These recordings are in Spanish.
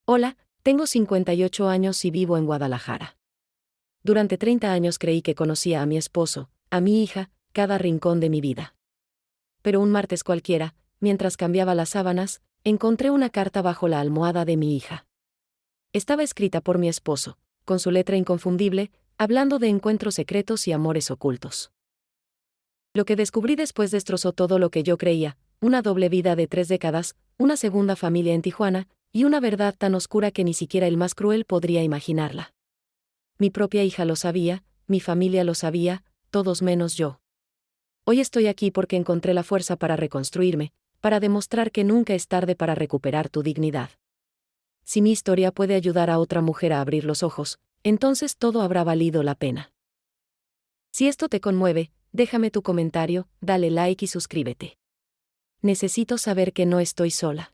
Hola, tengo 58 años y vivo en Guadalajara. Durante 30 años creí que conocía a mi esposo, a mi hija, cada rincón de mi vida. Pero un martes cualquiera, mientras cambiaba las sábanas, encontré una carta bajo la almohada de mi hija. Estaba escrita por mi esposo, con su letra inconfundible, hablando de encuentros secretos y amores ocultos. Lo que descubrí después destrozó todo lo que yo creía: una doble vida de 3 décadas, una segunda familia en Tijuana, y una verdad tan oscura que ni siquiera el más cruel podría imaginarla. Mi propia hija lo sabía, mi familia lo sabía, todos menos yo. Hoy estoy aquí porque encontré la fuerza para reconstruirme, para demostrar que nunca es tarde para recuperar tu dignidad. Si mi historia puede ayudar a otra mujer a abrir los ojos, entonces todo habrá valido la pena. Si esto te conmueve, déjame tu comentario, dale like y suscríbete. Necesito saber que no estoy sola.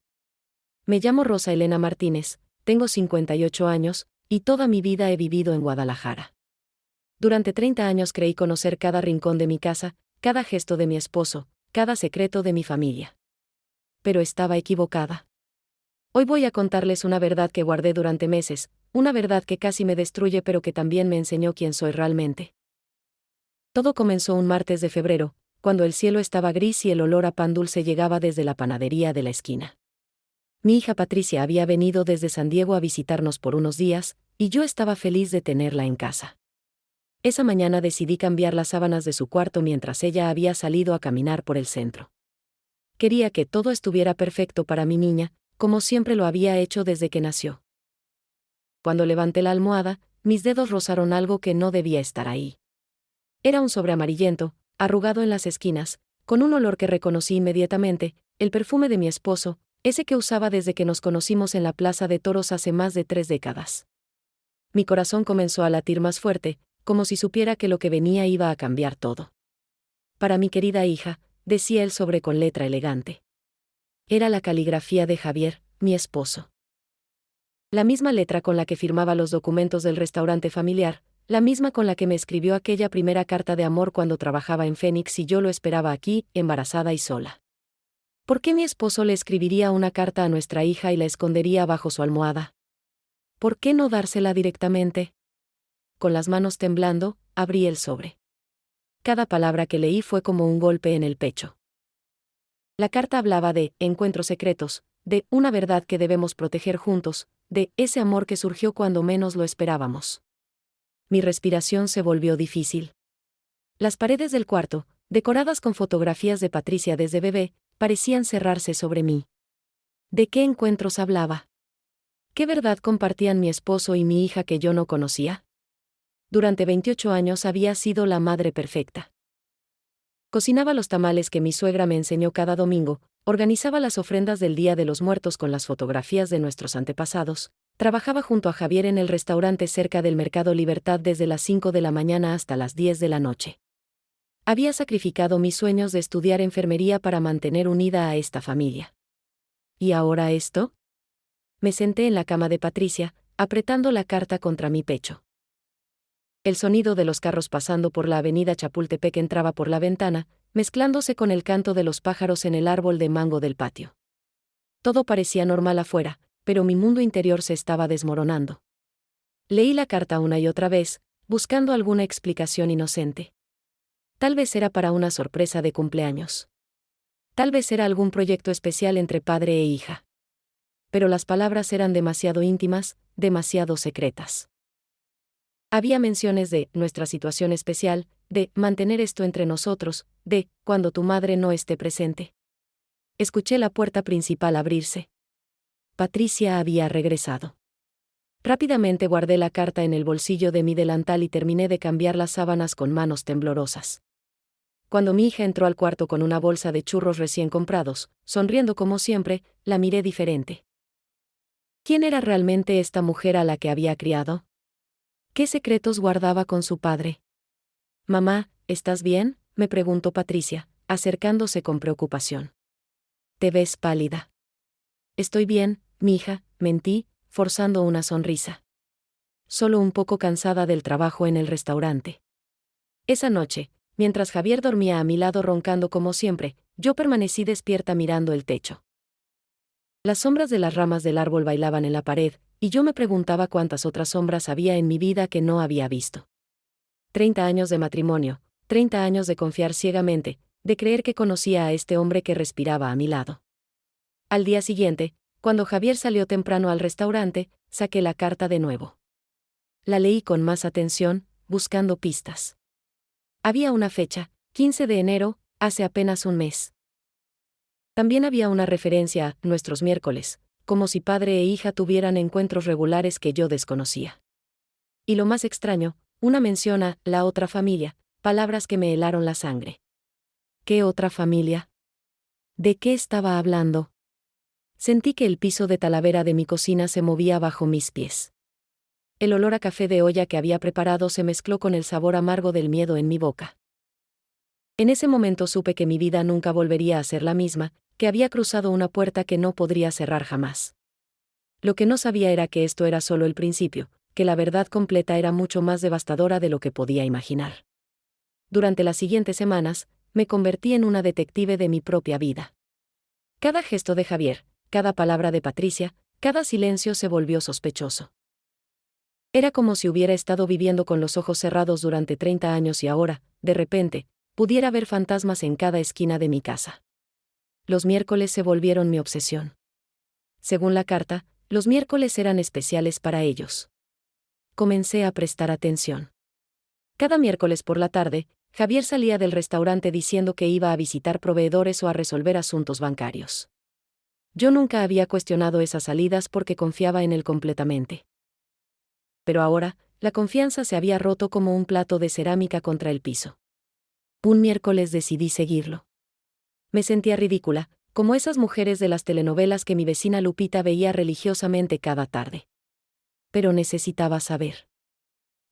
Me llamo Rosa Elena Martínez, tengo 58 años, y toda mi vida he vivido en Guadalajara. Durante 30 años creí conocer cada rincón de mi casa, cada gesto de mi esposo, cada secreto de mi familia. Pero estaba equivocada. Hoy voy a contarles una verdad que guardé durante meses, una verdad que casi me destruye pero que también me enseñó quién soy realmente. Todo comenzó un martes de febrero, cuando el cielo estaba gris y el olor a pan dulce llegaba desde la panadería de la esquina. Mi hija Patricia había venido desde San Diego a visitarnos por unos días, y yo estaba feliz de tenerla en casa. Esa mañana decidí cambiar las sábanas de su cuarto mientras ella había salido a caminar por el centro. Quería que todo estuviera perfecto para mi niña, como siempre lo había hecho desde que nació. Cuando levanté la almohada, mis dedos rozaron algo que no debía estar ahí. Era un sobre amarillento, arrugado en las esquinas, con un olor que reconocí inmediatamente: el perfume de mi esposo, ese que usaba desde que nos conocimos en la Plaza de Toros hace más de 3 décadas. Mi corazón comenzó a latir más fuerte, como si supiera que lo que venía iba a cambiar todo. Para mi querida hija, decía el sobre con letra elegante. Era la caligrafía de Javier, mi esposo. La misma letra con la que firmaba los documentos del restaurante familiar, la misma con la que me escribió aquella primera carta de amor cuando trabajaba en Phoenix y yo lo esperaba aquí, embarazada y sola. ¿Por qué mi esposo le escribiría una carta a nuestra hija y la escondería bajo su almohada? ¿Por qué no dársela directamente? Con las manos temblando, abrí el sobre. Cada palabra que leí fue como un golpe en el pecho. La carta hablaba de encuentros secretos, de una verdad que debemos proteger juntos, de ese amor que surgió cuando menos lo esperábamos. Mi respiración se volvió difícil. Las paredes del cuarto, decoradas con fotografías de Patricia desde bebé, parecían cerrarse sobre mí. ¿De qué encuentros hablaba? ¿Qué verdad compartían mi esposo y mi hija que yo no conocía? Durante 28 años había sido la madre perfecta. Cocinaba los tamales que mi suegra me enseñó cada domingo, organizaba las ofrendas del Día de los Muertos con las fotografías de nuestros antepasados, trabajaba junto a Javier en el restaurante cerca del Mercado Libertad desde las 5 de la mañana hasta las 10 de la noche. Había sacrificado mis sueños de estudiar enfermería para mantener unida a esta familia. ¿Y ahora esto? Me senté en la cama de Patricia, apretando la carta contra mi pecho. El sonido de los carros pasando por la avenida Chapultepec entraba por la ventana, mezclándose con el canto de los pájaros en el árbol de mango del patio. Todo parecía normal afuera, pero mi mundo interior se estaba desmoronando. Leí la carta una y otra vez, buscando alguna explicación inocente. Tal vez era para una sorpresa de cumpleaños. Tal vez era algún proyecto especial entre padre e hija. Pero las palabras eran demasiado íntimas, demasiado secretas. Había menciones de nuestra situación especial, de mantener esto entre nosotros, de cuando tu madre no esté presente. Escuché la puerta principal abrirse. Patricia había regresado. Rápidamente guardé la carta en el bolsillo de mi delantal y terminé de cambiar las sábanas con manos temblorosas. Cuando mi hija entró al cuarto con una bolsa de churros recién comprados, sonriendo como siempre, la miré diferente. ¿Quién era realmente esta mujer a la que había criado? ¿Qué secretos guardaba con su padre? Mamá, ¿estás bien?, me preguntó Patricia, acercándose con preocupación. Te ves pálida. Estoy bien, mija, mentí, forzando una sonrisa. Solo un poco cansada del trabajo en el restaurante. Esa noche, mientras Javier dormía a mi lado roncando como siempre, yo permanecí despierta mirando el techo. Las sombras de las ramas del árbol bailaban en la pared, y yo me preguntaba cuántas otras sombras había en mi vida que no había visto. 30 años de matrimonio, 30 años de confiar ciegamente, de creer que conocía a este hombre que respiraba a mi lado. Al día siguiente, cuando Javier salió temprano al restaurante, saqué la carta de nuevo. La leí con más atención, buscando pistas. Había una fecha, 15 de enero, hace apenas un mes. También había una referencia a nuestros miércoles, como si padre e hija tuvieran encuentros regulares que yo desconocía. Y lo más extraño, una mención a la otra familia, palabras que me helaron la sangre. ¿Qué otra familia? ¿De qué estaba hablando? Sentí que el piso de talavera de mi cocina se movía bajo mis pies. El olor a café de olla que había preparado se mezcló con el sabor amargo del miedo en mi boca. En ese momento supe que mi vida nunca volvería a ser la misma, que había cruzado una puerta que no podría cerrar jamás. Lo que no sabía era que esto era solo el principio, que la verdad completa era mucho más devastadora de lo que podía imaginar. Durante las siguientes semanas, me convertí en una detective de mi propia vida. Cada gesto de Javier, cada palabra de Patricia, cada silencio se volvió sospechoso. Era como si hubiera estado viviendo con los ojos cerrados durante 30 años y ahora, de repente, pudiera ver fantasmas en cada esquina de mi casa. Los miércoles se volvieron mi obsesión. Según la carta, los miércoles eran especiales para ellos. Comencé a prestar atención. Cada miércoles por la tarde, Javier salía del restaurante diciendo que iba a visitar proveedores o a resolver asuntos bancarios. Yo nunca había cuestionado esas salidas porque confiaba en él completamente. Pero ahora, la confianza se había roto como un plato de cerámica contra el piso. Un miércoles decidí seguirlo. Me sentía ridícula, como esas mujeres de las telenovelas que mi vecina Lupita veía religiosamente cada tarde. Pero necesitaba saber.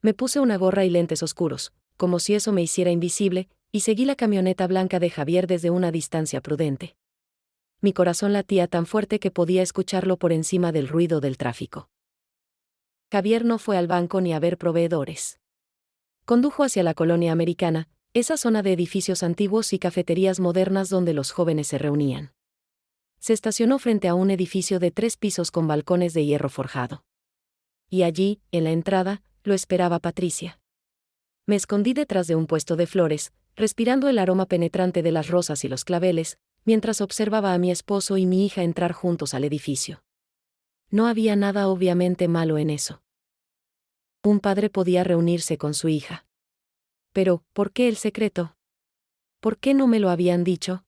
Me puse una gorra y lentes oscuros, como si eso me hiciera invisible, y seguí la camioneta blanca de Javier desde una distancia prudente. Mi corazón latía tan fuerte que podía escucharlo por encima del ruido del tráfico. Javier no fue al banco ni a ver proveedores. Condujo hacia la colonia americana, esa zona de edificios antiguos y cafeterías modernas donde los jóvenes se reunían. Se estacionó frente a un edificio de 3 pisos con balcones de hierro forjado. Y allí, en la entrada, lo esperaba Patricia. Me escondí detrás de un puesto de flores, respirando el aroma penetrante de las rosas y los claveles, mientras observaba a mi esposo y mi hija entrar juntos al edificio. No había nada obviamente malo en eso. Un padre podía reunirse con su hija. Pero, ¿por qué el secreto? ¿Por qué no me lo habían dicho?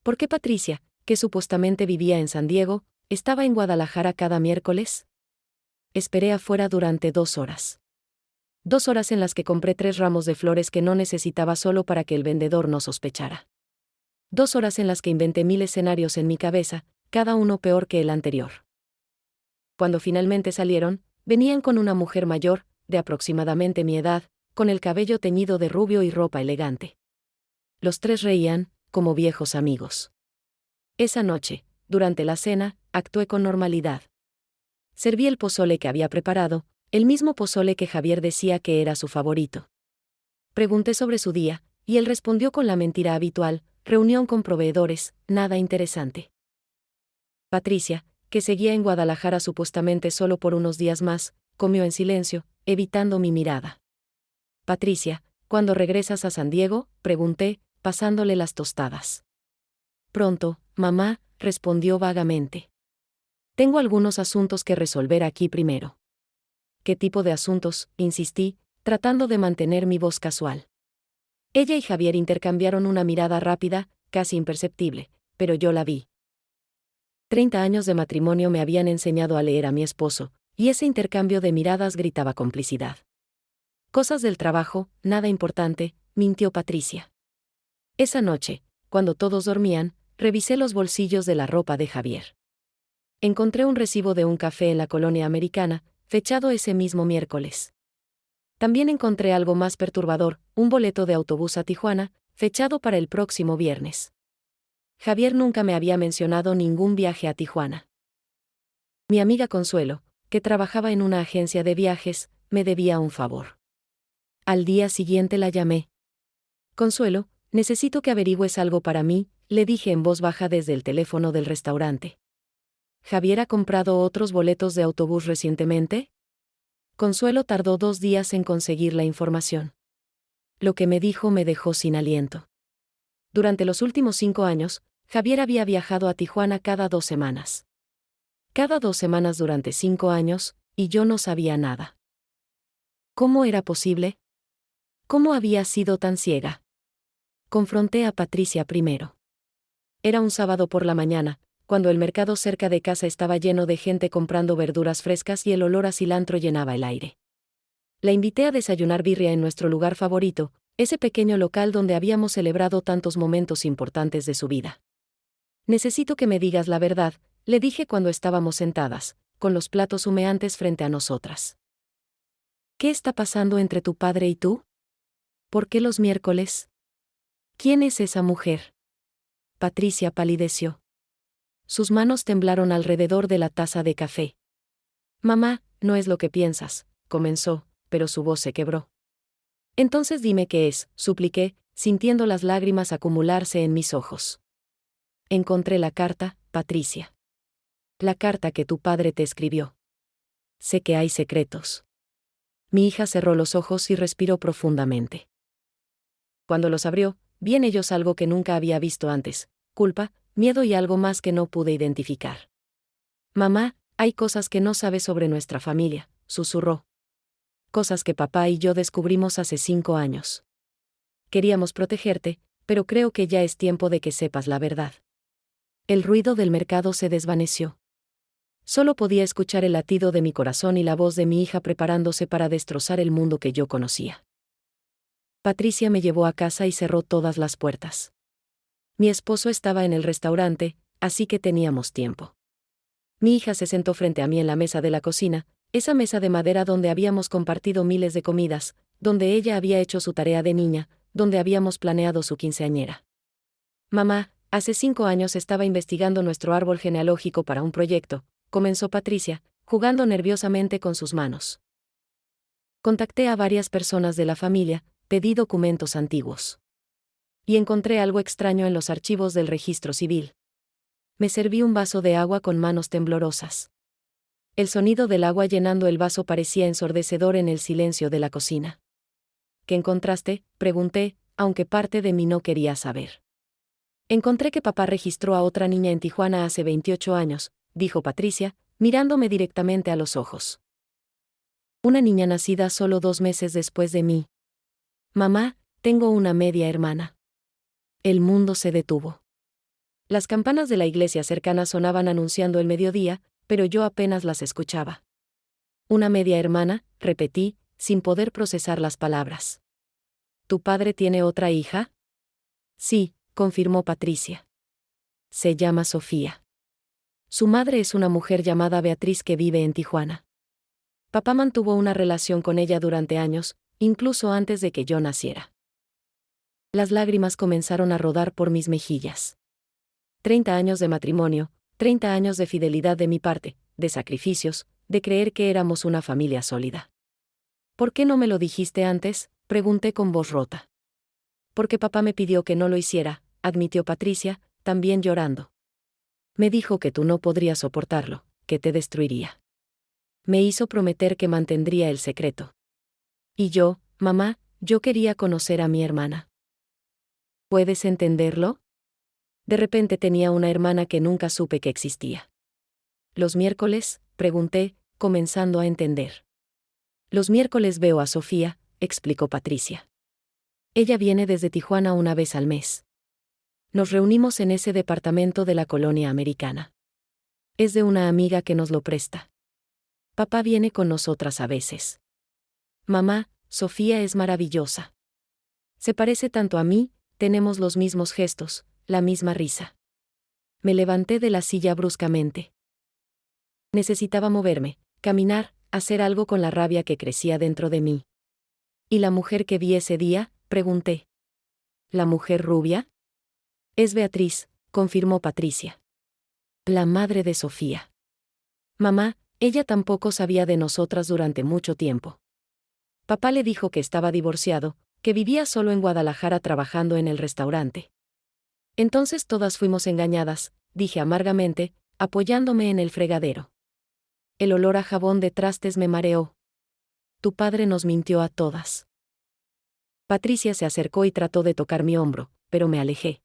¿Por qué Patricia, que supuestamente vivía en San Diego, estaba en Guadalajara cada miércoles? Esperé afuera durante 2 horas. 2 horas en las que compré 3 ramos de flores que no necesitaba solo para que el vendedor no sospechara. 2 horas en las que inventé 1000 escenarios en mi cabeza, cada uno peor que el anterior. Cuando finalmente salieron, venían con una mujer mayor, de aproximadamente mi edad, con el cabello teñido de rubio y ropa elegante. Los 3 reían, como viejos amigos. Esa noche, durante la cena, actué con normalidad. Serví el pozole que había preparado, el mismo pozole que Javier decía que era su favorito. Pregunté sobre su día, y él respondió con la mentira habitual: reunión con proveedores, nada interesante. Patricia, que seguía en Guadalajara supuestamente solo por unos días más, comió en silencio, evitando mi mirada. Patricia, ¿cuándo regresas a San Diego?, pregunté, pasándole las tostadas. Pronto, mamá, respondió vagamente. Tengo algunos asuntos que resolver aquí primero. ¿Qué tipo de asuntos?, insistí, tratando de mantener mi voz casual. Ella y Javier intercambiaron una mirada rápida, casi imperceptible, pero yo la vi. 30 años de matrimonio me habían enseñado a leer a mi esposo, y ese intercambio de miradas gritaba complicidad. Cosas del trabajo, nada importante, mintió Patricia. Esa noche, cuando todos dormían, revisé los bolsillos de la ropa de Javier. Encontré un recibo de un café en la colonia americana, fechado ese mismo miércoles. También encontré algo más perturbador, un boleto de autobús a Tijuana, fechado para el próximo viernes. Javier nunca me había mencionado ningún viaje a Tijuana. Mi amiga Consuelo, que trabajaba en una agencia de viajes, me debía un favor. Al día siguiente la llamé. Consuelo, necesito que averigües algo para mí, le dije en voz baja desde el teléfono del restaurante. ¿Javier ha comprado otros boletos de autobús recientemente? Consuelo tardó 2 días en conseguir la información. Lo que me dijo me dejó sin aliento. Durante los últimos 5 años, Javier había viajado a Tijuana cada 2 semanas. Cada 2 semanas durante 5 años, y yo no sabía nada. ¿Cómo era posible? ¿Cómo había sido tan ciega? Confronté a Patricia primero. Era un sábado por la mañana, cuando el mercado cerca de casa estaba lleno de gente comprando verduras frescas y el olor a cilantro llenaba el aire. La invité a desayunar birria en nuestro lugar favorito, ese pequeño local donde habíamos celebrado tantos momentos importantes de su vida. Necesito que me digas la verdad, le dije cuando estábamos sentadas, con los platos humeantes frente a nosotras. ¿Qué está pasando entre tu padre y tú? ¿Por qué los miércoles? ¿Quién es esa mujer? Patricia palideció. Sus manos temblaron alrededor de la taza de café. Mamá, no es lo que piensas, comenzó, pero su voz se quebró. Entonces dime qué es, supliqué, sintiendo las lágrimas acumularse en mis ojos. Encontré la carta, Patricia. La carta que tu padre te escribió. Sé que hay secretos. Mi hija cerró los ojos y respiró profundamente. Cuando los abrió, vi en ellos algo que nunca había visto antes, culpa, miedo y algo más que no pude identificar. Mamá, hay cosas que no sabes sobre nuestra familia, susurró. Cosas que papá y yo descubrimos hace 5 años. Queríamos protegerte, pero creo que ya es tiempo de que sepas la verdad. El ruido del mercado se desvaneció. Solo podía escuchar el latido de mi corazón y la voz de mi hija preparándose para destrozar el mundo que yo conocía. Patricia me llevó a casa y cerró todas las puertas. Mi esposo estaba en el restaurante, así que teníamos tiempo. Mi hija se sentó frente a mí en la mesa de la cocina, esa mesa de madera donde habíamos compartido miles de comidas, donde ella había hecho su tarea de niña, donde habíamos planeado su quinceañera. Mamá, hace 5 años estaba investigando nuestro árbol genealógico para un proyecto, comenzó Patricia, jugando nerviosamente con sus manos. Contacté a varias personas de la familia, pedí documentos antiguos. Y encontré algo extraño en los archivos del registro civil. Me serví un vaso de agua con manos temblorosas. El sonido del agua llenando el vaso parecía ensordecedor en el silencio de la cocina. ¿Qué encontraste?, pregunté, aunque parte de mí no quería saber. Encontré que papá registró a otra niña en Tijuana hace 28 años, dijo Patricia, mirándome directamente a los ojos. Una niña nacida solo 2 meses después de mí. Mamá, tengo una media hermana. El mundo se detuvo. Las campanas de la iglesia cercana sonaban anunciando el mediodía, pero yo apenas las escuchaba. Una media hermana, repetí, sin poder procesar las palabras. ¿Tu padre tiene otra hija? Sí, confirmó Patricia. Se llama Sofía. Su madre es una mujer llamada Beatriz que vive en Tijuana. Papá mantuvo una relación con ella durante años, incluso antes de que yo naciera. Las lágrimas comenzaron a rodar por mis mejillas. 30 años de matrimonio, 30 años de fidelidad de mi parte, de sacrificios, de creer que éramos una familia sólida. ¿Por qué no me lo dijiste antes?, pregunté con voz rota. Porque papá me pidió que no lo hiciera, admitió Patricia, también llorando. Me dijo que tú no podrías soportarlo, que te destruiría. Me hizo prometer que mantendría el secreto. Y yo, mamá, yo quería conocer a mi hermana. ¿Puedes entenderlo? De repente tenía una hermana que nunca supe que existía. ¿Los miércoles?, pregunté, comenzando a entender. Los miércoles veo a Sofía, explicó Patricia. Ella viene desde Tijuana una vez al mes. Nos reunimos en ese departamento de la colonia americana. Es de una amiga que nos lo presta. Papá viene con nosotras a veces. Mamá, Sofía es maravillosa. Se parece tanto a mí, tenemos los mismos gestos, la misma risa. Me levanté de la silla bruscamente. Necesitaba moverme, caminar, hacer algo con la rabia que crecía dentro de mí. ¿Y la mujer que vi ese día?, pregunté. ¿La mujer rubia? Es Beatriz, confirmó Patricia. La madre de Sofía. Mamá, ella tampoco sabía de nosotras durante mucho tiempo. Papá le dijo que estaba divorciado, que vivía solo en Guadalajara trabajando en el restaurante. Entonces todas fuimos engañadas, dije amargamente, apoyándome en el fregadero. El olor a jabón de trastes me mareó. Tu padre nos mintió a todas. Patricia se acercó y trató de tocar mi hombro, pero me alejé.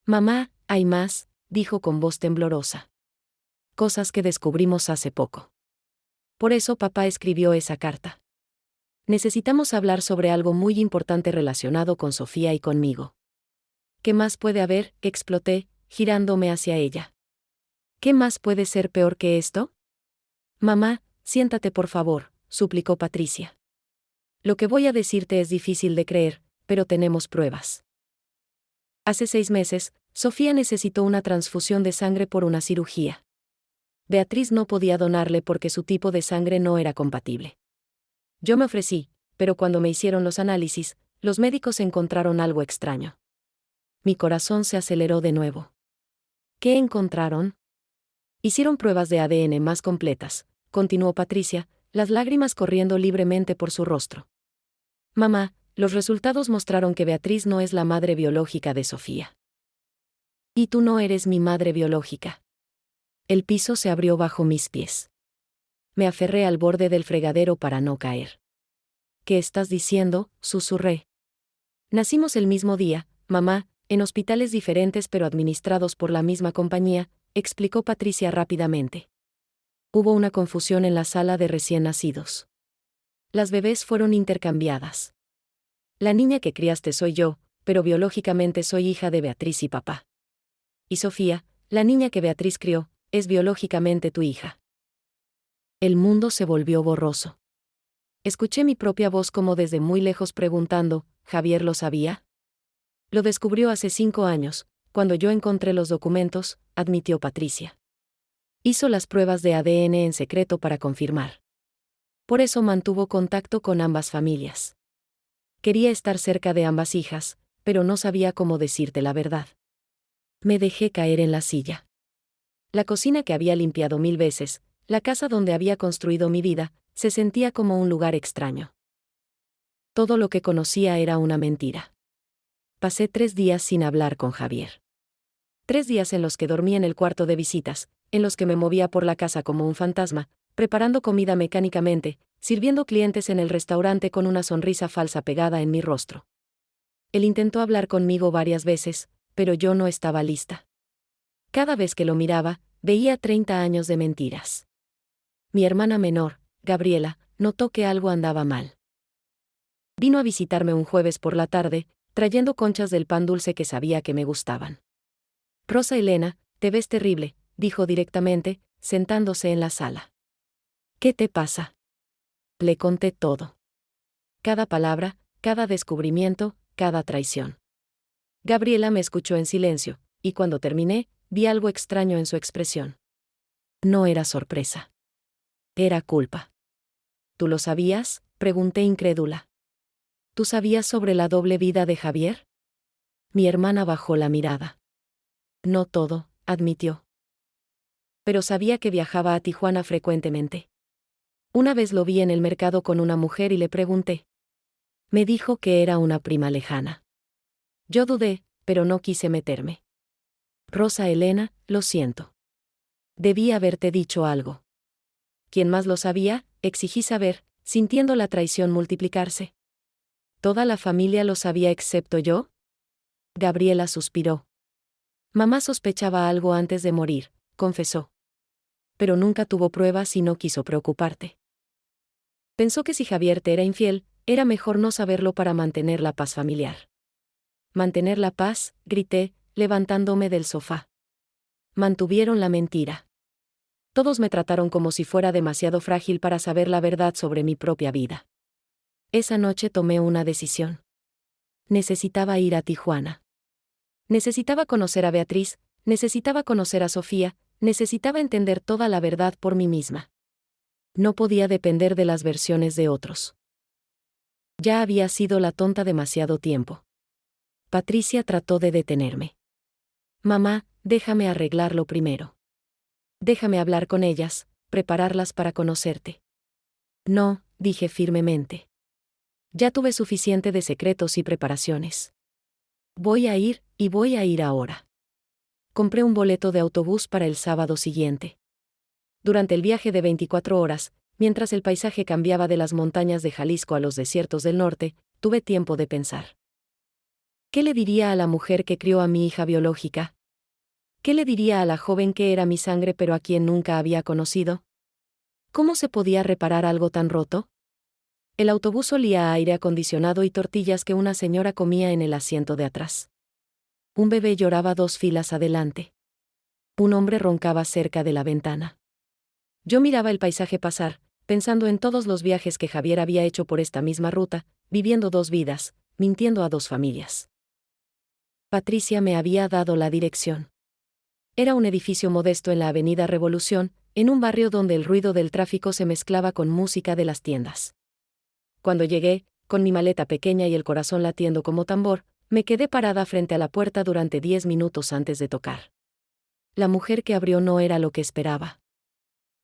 Mamá, hay más, dijo con voz temblorosa. Cosas que descubrimos hace poco. Por eso papá escribió esa carta. Necesitamos hablar sobre algo muy importante relacionado con Sofía y conmigo. ¿Qué más puede haber?, exploté, girándome hacia ella. ¿Qué más puede ser peor que esto? Mamá, siéntate por favor, suplicó Patricia. Lo que voy a decirte es difícil de creer, pero tenemos pruebas. Hace 6 meses, Sofía necesitó una transfusión de sangre por una cirugía. Beatriz no podía donarle porque su tipo de sangre no era compatible. Yo me ofrecí, pero cuando me hicieron los análisis, los médicos encontraron algo extraño. Mi corazón se aceleró de nuevo. ¿Qué encontraron? Hicieron pruebas de ADN más completas, continuó Patricia, las lágrimas corriendo libremente por su rostro. Mamá, los resultados mostraron que Beatriz no es la madre biológica de Sofía. Y tú no eres mi madre biológica. El piso se abrió bajo mis pies. Me aferré al borde del fregadero para no caer. ¿Qué estás diciendo?, susurré. Nacimos el mismo día, mamá, en hospitales diferentes pero administrados por la misma compañía, explicó Patricia rápidamente. Hubo una confusión en la sala de recién nacidos. Las bebés fueron intercambiadas. La niña que criaste soy yo, pero biológicamente soy hija de Beatriz y papá. Y Sofía, la niña que Beatriz crió, es biológicamente tu hija. El mundo se volvió borroso. Escuché mi propia voz como desde muy lejos preguntando, ¿Javier lo sabía? Lo descubrió hace 5 años, cuando yo encontré los documentos, admitió Patricia. Hizo las pruebas de ADN en secreto para confirmar. Por eso mantuvo contacto con ambas familias. Quería estar cerca de ambas hijas, pero no sabía cómo decirte la verdad. Me dejé caer en la silla. La cocina que había limpiado 1000 veces, la casa donde había construido mi vida, se sentía como un lugar extraño. Todo lo que conocía era una mentira. Pasé 3 días sin hablar con Javier. 3 días en los que dormí en el cuarto de visitas, en los que me movía por la casa como un fantasma, preparando comida mecánicamente, sirviendo clientes en el restaurante con una sonrisa falsa pegada en mi rostro. Él intentó hablar conmigo varias veces, pero yo no estaba lista. Cada vez que lo miraba, veía 30 años de mentiras. Mi hermana menor, Gabriela, notó que algo andaba mal. Vino a visitarme un jueves por la tarde, trayendo conchas del pan dulce que sabía que me gustaban. Rosa Elena, te ves terrible, dijo directamente, sentándose en la sala. ¿Qué te pasa? Le conté todo. Cada palabra, cada descubrimiento, cada traición. Gabriela me escuchó en silencio, y cuando terminé, vi algo extraño en su expresión. No era sorpresa. Era culpa. ¿Tú lo sabías?, pregunté incrédula. ¿Tú sabías sobre la doble vida de Javier? Mi hermana bajó la mirada. No todo, admitió. Pero sabía que viajaba a Tijuana frecuentemente. Una vez lo vi en el mercado con una mujer y le pregunté. Me dijo que era una prima lejana. Yo dudé, pero no quise meterme. Rosa Elena, lo siento. Debí haberte dicho algo. ¿Quién más lo sabía?, exigí saber, sintiendo la traición multiplicarse. ¿Toda la familia lo sabía excepto yo? Gabriela suspiró. Mamá sospechaba algo antes de morir, confesó. Pero nunca tuvo pruebas y no quiso preocuparte. Pensó que si Javier te era infiel, era mejor no saberlo para mantener la paz familiar. ¿Mantener la paz?, grité, levantándome del sofá. Mantuvieron la mentira. Todos me trataron como si fuera demasiado frágil para saber la verdad sobre mi propia vida. Esa noche tomé una decisión. Necesitaba ir a Tijuana. Necesitaba conocer a Beatriz, necesitaba conocer a Sofía, necesitaba entender toda la verdad por mí misma. No podía depender de las versiones de otros. Ya había sido la tonta demasiado tiempo. Patricia trató de detenerme. Mamá, déjame arreglarlo primero. Déjame hablar con ellas, prepararlas para conocerte. No, dije firmemente. Ya tuve suficiente de secretos y preparaciones. Voy a ir, y voy a ir ahora. Compré un boleto de autobús para el sábado siguiente. Durante el viaje de 24 horas, mientras el paisaje cambiaba de las montañas de Jalisco a los desiertos del norte, tuve tiempo de pensar. ¿Qué le diría a la mujer que crió a mi hija biológica? ¿Qué le diría a la joven que era mi sangre pero a quien nunca había conocido? ¿Cómo se podía reparar algo tan roto? El autobús olía a aire acondicionado y tortillas que una señora comía en el asiento de atrás. Un bebé lloraba 2 filas adelante. Un hombre roncaba cerca de la ventana. Yo miraba el paisaje pasar, pensando en todos los viajes que Javier había hecho por esta misma ruta, viviendo 2 vidas, mintiendo a 2 familias. Patricia me había dado la dirección. Era un edificio modesto en la Avenida Revolución, en un barrio donde el ruido del tráfico se mezclaba con música de las tiendas. Cuando llegué, con mi maleta pequeña y el corazón latiendo como tambor, me quedé parada frente a la puerta durante 10 minutos antes de tocar. La mujer que abrió no era lo que esperaba.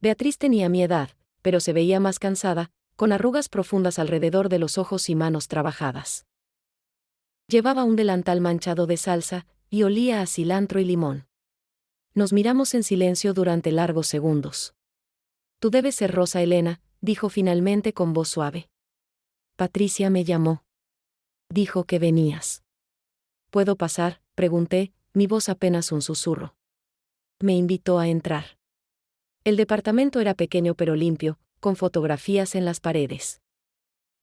Beatriz tenía mi edad, pero se veía más cansada, con arrugas profundas alrededor de los ojos y manos trabajadas. Llevaba un delantal manchado de salsa, y olía a cilantro y limón. Nos miramos en silencio durante largos segundos. Tú debes ser Rosa Elena, dijo finalmente con voz suave. Patricia me llamó. Dijo que venías. ¿Puedo pasar?, pregunté, mi voz apenas un susurro. Me invitó a entrar. El departamento era pequeño pero limpio, con fotografías en las paredes.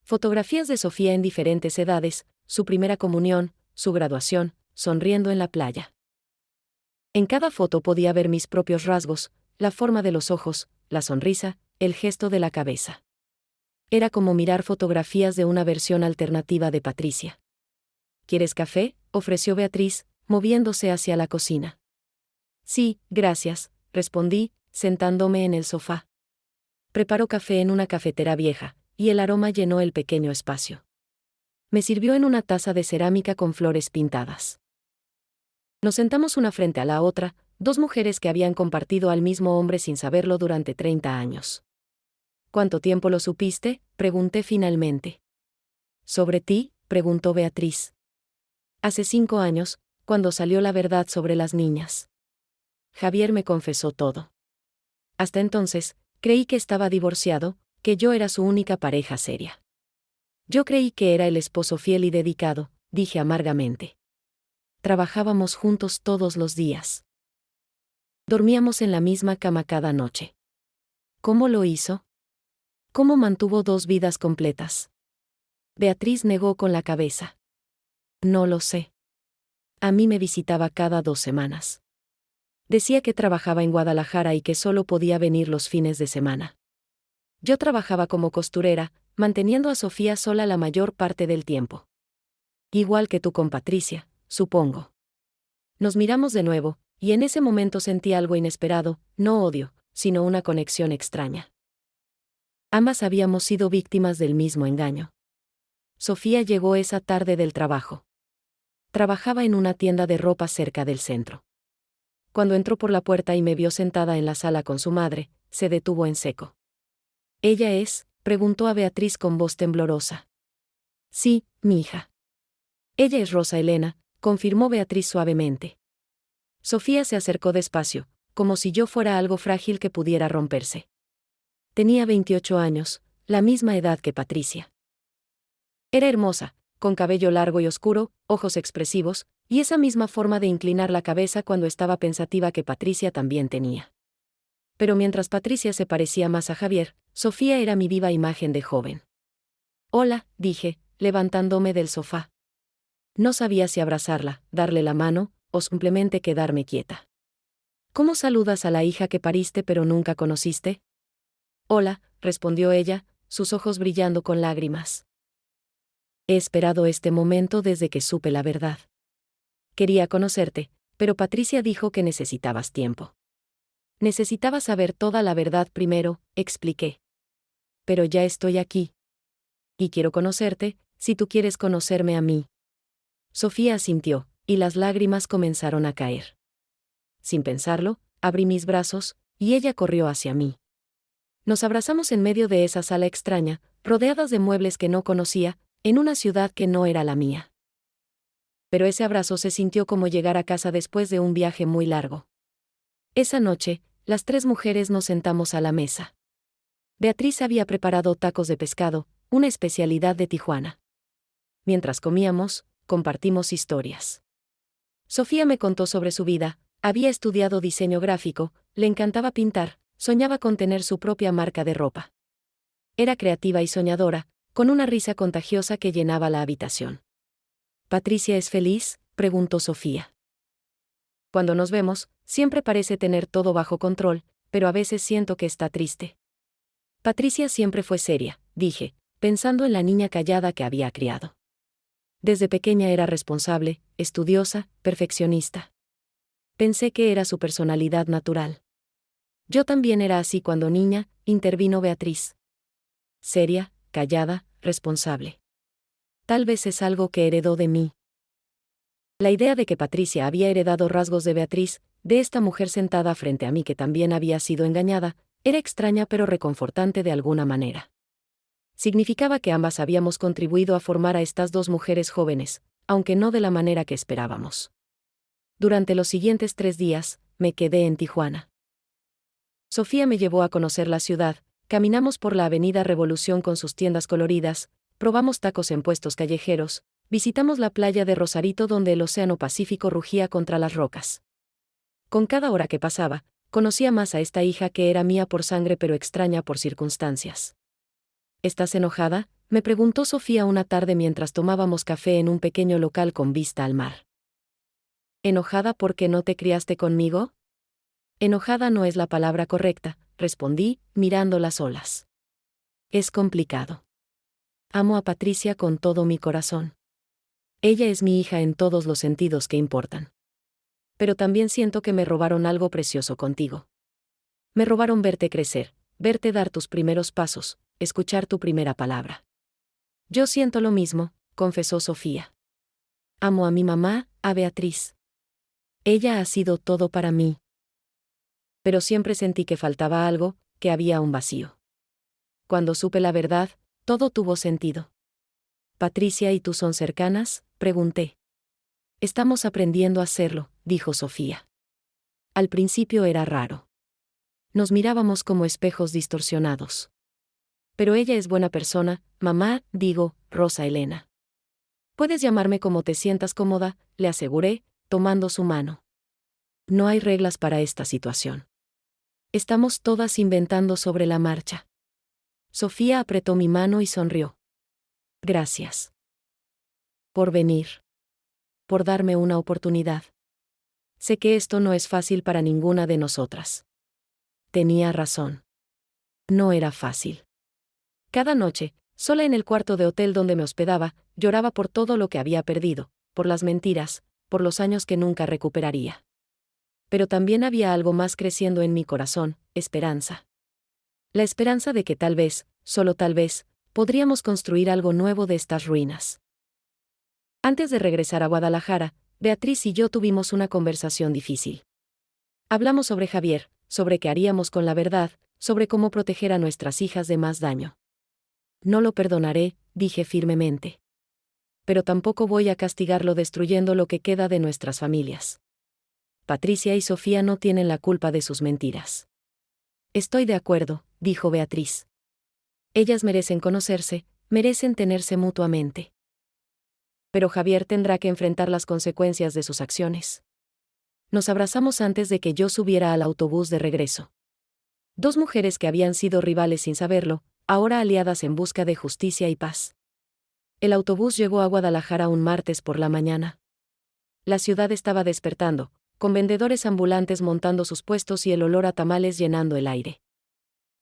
Fotografías de Sofía en diferentes edades, su primera comunión, su graduación, sonriendo en la playa. En cada foto podía ver mis propios rasgos, la forma de los ojos, la sonrisa, el gesto de la cabeza. Era como mirar fotografías de una versión alternativa de Patricia. ¿Quieres café?, ofreció Beatriz, moviéndose hacia la cocina. Sí, gracias, respondí, sentándome en el sofá. Preparó café en una cafetera vieja, y el aroma llenó el pequeño espacio. Me sirvió en una taza de cerámica con flores pintadas. Nos sentamos una frente a la otra, 2 mujeres que habían compartido al mismo hombre sin saberlo durante 30 años. ¿Cuánto tiempo lo supiste?, pregunté finalmente. ¿Sobre ti?, preguntó Beatriz. Hace 5 años, cuando salió la verdad sobre las niñas. Javier me confesó todo. Hasta entonces, creí que estaba divorciado, que yo era su única pareja seria. Yo creí que era el esposo fiel y dedicado, dije amargamente. Trabajábamos juntos todos los días. Dormíamos en la misma cama cada noche. ¿Cómo lo hizo? ¿Cómo mantuvo 2 vidas completas? Beatriz negó con la cabeza. No lo sé. A mí me visitaba cada 2 semanas. Decía que trabajaba en Guadalajara y que solo podía venir los fines de semana. Yo trabajaba como costurera, manteniendo a Sofía sola la mayor parte del tiempo. Igual que tú con Patricia, supongo. Nos miramos de nuevo, y en ese momento sentí algo inesperado, no odio, sino una conexión extraña. Ambas habíamos sido víctimas del mismo engaño. Sofía llegó esa tarde del trabajo. Trabajaba en una tienda de ropa cerca del centro. Cuando entró por la puerta y me vio sentada en la sala con su madre, se detuvo en seco. ¿Ella es?, preguntó a Beatriz con voz temblorosa. Sí, mi hija. Ella es Rosa Elena, confirmó Beatriz suavemente. Sofía se acercó despacio, como si yo fuera algo frágil que pudiera romperse. Tenía 28 años, la misma edad que Patricia. Era hermosa, con cabello largo y oscuro, ojos expresivos, y esa misma forma de inclinar la cabeza cuando estaba pensativa que Patricia también tenía. Pero mientras Patricia se parecía más a Javier, Sofía era mi viva imagen de joven. Hola, dije, levantándome del sofá. No sabía si abrazarla, darle la mano, o simplemente quedarme quieta. ¿Cómo saludas a la hija que pariste pero nunca conociste? Hola, respondió ella, sus ojos brillando con lágrimas. He esperado este momento desde que supe la verdad. Quería conocerte, pero Patricia dijo que necesitabas tiempo. Necesitaba saber toda la verdad primero, expliqué. Pero ya estoy aquí. Y quiero conocerte, si tú quieres conocerme a mí. Sofía asintió, y las lágrimas comenzaron a caer. Sin pensarlo, abrí mis brazos, y ella corrió hacia mí. Nos abrazamos en medio de esa sala extraña, rodeadas de muebles que no conocía, en una ciudad que no era la mía. pero ese abrazo se sintió como llegar a casa después de un viaje muy largo. Esa noche, las 3 mujeres nos sentamos a la mesa. Beatriz había preparado tacos de pescado, una especialidad de Tijuana. Mientras comíamos, compartimos historias. Sofía me contó sobre su vida, había estudiado diseño gráfico, le encantaba pintar, soñaba con tener su propia marca de ropa. Era creativa y soñadora, con una risa contagiosa que llenaba la habitación. ¿Patricia es feliz?, preguntó Sofía. Cuando nos vemos, siempre parece tener todo bajo control, pero a veces siento que está triste. Patricia siempre fue seria, dije, pensando en la niña callada que había criado. Desde pequeña era responsable, estudiosa, perfeccionista. Pensé que era su personalidad natural. Yo también era así cuando niña, intervino Beatriz. Seria, callada, responsable. Tal vez es algo que heredó de mí. La idea de que Patricia había heredado rasgos de Beatriz, de esta mujer sentada frente a mí que también había sido engañada, era extraña pero reconfortante de alguna manera. Significaba que ambas habíamos contribuido a formar a estas 2 mujeres jóvenes, aunque no de la manera que esperábamos. Durante los siguientes 3 días, me quedé en Tijuana. Sofía me llevó a conocer la ciudad, caminamos por la avenida Revolución con sus tiendas coloridas, probamos tacos en puestos callejeros, visitamos la playa de Rosarito donde el océano Pacífico rugía contra las rocas. Con cada hora que pasaba, conocía más a esta hija que era mía por sangre pero extraña por circunstancias. ¿Estás enojada?, me preguntó Sofía una tarde mientras tomábamos café en un pequeño local con vista al mar. ¿Enojada porque no te criaste conmigo? Enojada no es la palabra correcta, respondí, mirando las olas. Es complicado. Amo a Patricia con todo mi corazón. Ella es mi hija en todos los sentidos que importan. Pero también siento que me robaron algo precioso contigo. Me robaron verte crecer, verte dar tus primeros pasos, escuchar tu primera palabra. Yo siento lo mismo, confesó Sofía. Amo a mi mamá, a Beatriz. Ella ha sido todo para mí. Pero siempre sentí que faltaba algo, que había un vacío. Cuando supe la verdad, todo tuvo sentido. ¿Patricia y tú son cercanas?, pregunté. Estamos aprendiendo a hacerlo, dijo Sofía. Al principio era raro. Nos mirábamos como espejos distorsionados. Pero ella es buena persona, mamá, digo, Rosa Elena. Puedes llamarme como te sientas cómoda, le aseguré, tomando su mano. No hay reglas para esta situación. Estamos todas inventando sobre la marcha. Sofía apretó mi mano y sonrió. Gracias. Por venir. Por darme una oportunidad. Sé que esto no es fácil para ninguna de nosotras. Tenía razón. No era fácil. Cada noche, sola en el cuarto de hotel donde me hospedaba, lloraba por todo lo que había perdido, por las mentiras, por los años que nunca recuperaría. Pero también había algo más creciendo en mi corazón, esperanza. La esperanza de que tal vez, solo tal vez, podríamos construir algo nuevo de estas ruinas. Antes de regresar a Guadalajara, Beatriz y yo tuvimos una conversación difícil. Hablamos sobre Javier, sobre qué haríamos con la verdad, sobre cómo proteger a nuestras hijas de más daño. No lo perdonaré, dije firmemente. Pero tampoco voy a castigarlo destruyendo lo que queda de nuestras familias. Patricia y Sofía no tienen la culpa de sus mentiras. Estoy de acuerdo, dijo Beatriz. Ellas merecen conocerse, merecen tenerse mutuamente. Pero Javier tendrá que enfrentar las consecuencias de sus acciones. Nos abrazamos antes de que yo subiera al autobús de regreso. 2 mujeres que habían sido rivales sin saberlo, ahora aliadas en busca de justicia y paz. El autobús llegó a Guadalajara un martes por la mañana. La ciudad estaba despertando, con vendedores ambulantes montando sus puestos y el olor a tamales llenando el aire.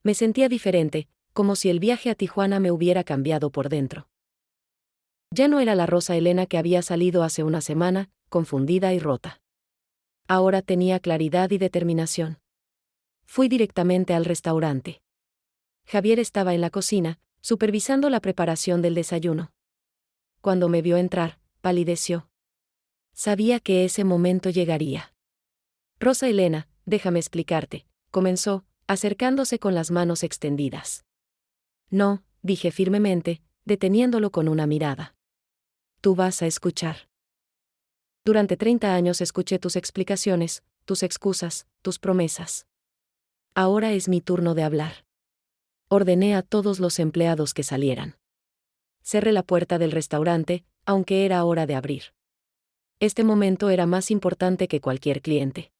Me sentía diferente, como si el viaje a Tijuana me hubiera cambiado por dentro. Ya no era la Rosa Elena que había salido hace una semana, confundida y rota. Ahora tenía claridad y determinación. Fui directamente al restaurante. Javier estaba en la cocina, supervisando la preparación del desayuno. Cuando me vio entrar, palideció. Sabía que ese momento llegaría. Rosa Elena, déjame explicarte, comenzó, acercándose con las manos extendidas. No, dije firmemente, deteniéndolo con una mirada. Tú vas a escuchar. Durante 30 años escuché tus explicaciones, tus excusas, tus promesas. Ahora es mi turno de hablar. Ordené a todos los empleados que salieran. Cerré la puerta del restaurante, aunque era hora de abrir. Este momento era más importante que cualquier cliente.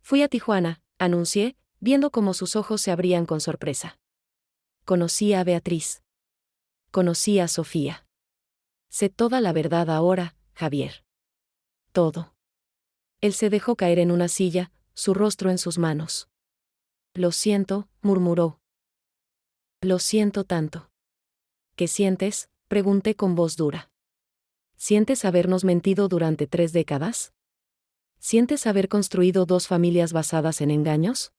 Fui a Tijuana, anuncié, viendo cómo sus ojos se abrían con sorpresa. Conocí a Beatriz. Conocí a Sofía. Sé toda la verdad ahora, Javier. Todo. Él se dejó caer en una silla, su rostro en sus manos. Lo siento, murmuró. Lo siento tanto. ¿Qué sientes?, pregunté con voz dura. ¿Sientes habernos mentido durante 3 décadas? ¿Sientes haber construido 2 familias basadas en engaños?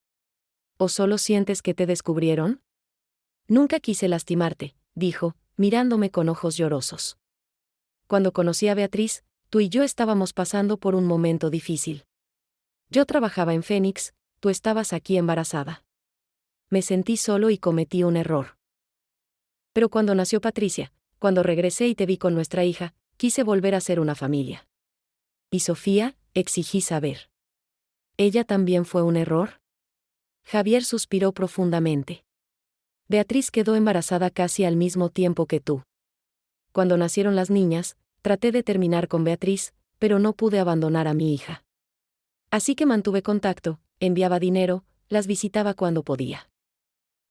¿O solo sientes que te descubrieron? Nunca quise lastimarte, dijo, mirándome con ojos llorosos. Cuando conocí a Beatriz, tú y yo estábamos pasando por un momento difícil. Yo trabajaba en Phoenix, tú estabas aquí embarazada. Me sentí solo y cometí un error. Pero cuando nació Patricia, cuando regresé y te vi con nuestra hija, quise volver a ser una familia. ¿Y Sofía?, exigí saber. ¿Ella también fue un error? Javier suspiró profundamente. Beatriz quedó embarazada casi al mismo tiempo que tú. Cuando nacieron las niñas, traté de terminar con Beatriz, pero no pude abandonar a mi hija. Así que mantuve contacto, enviaba dinero, las visitaba cuando podía.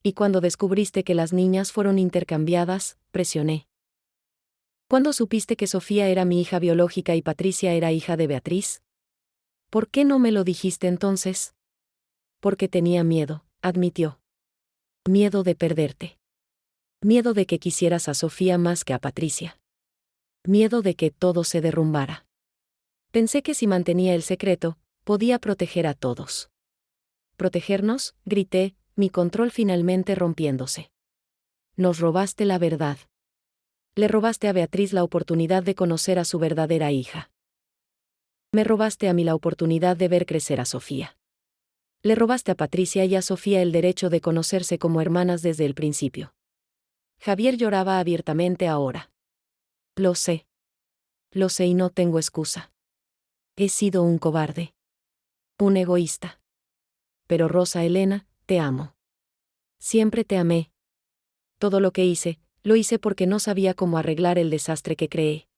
Y cuando descubriste que las niñas fueron intercambiadas, presioné. ¿Cuándo supiste que Sofía era mi hija biológica y Patricia era hija de Beatriz? ¿Por qué no me lo dijiste entonces? Porque tenía miedo, admitió. Miedo de perderte. Miedo de que quisieras a Sofía más que a Patricia. Miedo de que todo se derrumbara. Pensé que si mantenía el secreto, podía proteger a todos. ¿Protegernos?, grité, mi control finalmente rompiéndose. Nos robaste la verdad. Le robaste a Beatriz la oportunidad de conocer a su verdadera hija. Me robaste a mí la oportunidad de ver crecer a Sofía. Le robaste a Patricia y a Sofía el derecho de conocerse como hermanas desde el principio. Javier lloraba abiertamente ahora. Lo sé. Lo sé y no tengo excusa. He sido un cobarde. Un egoísta. Pero Rosa Elena, te amo. Siempre te amé. Todo lo que hice, lo hice porque no sabía cómo arreglar el desastre que creé.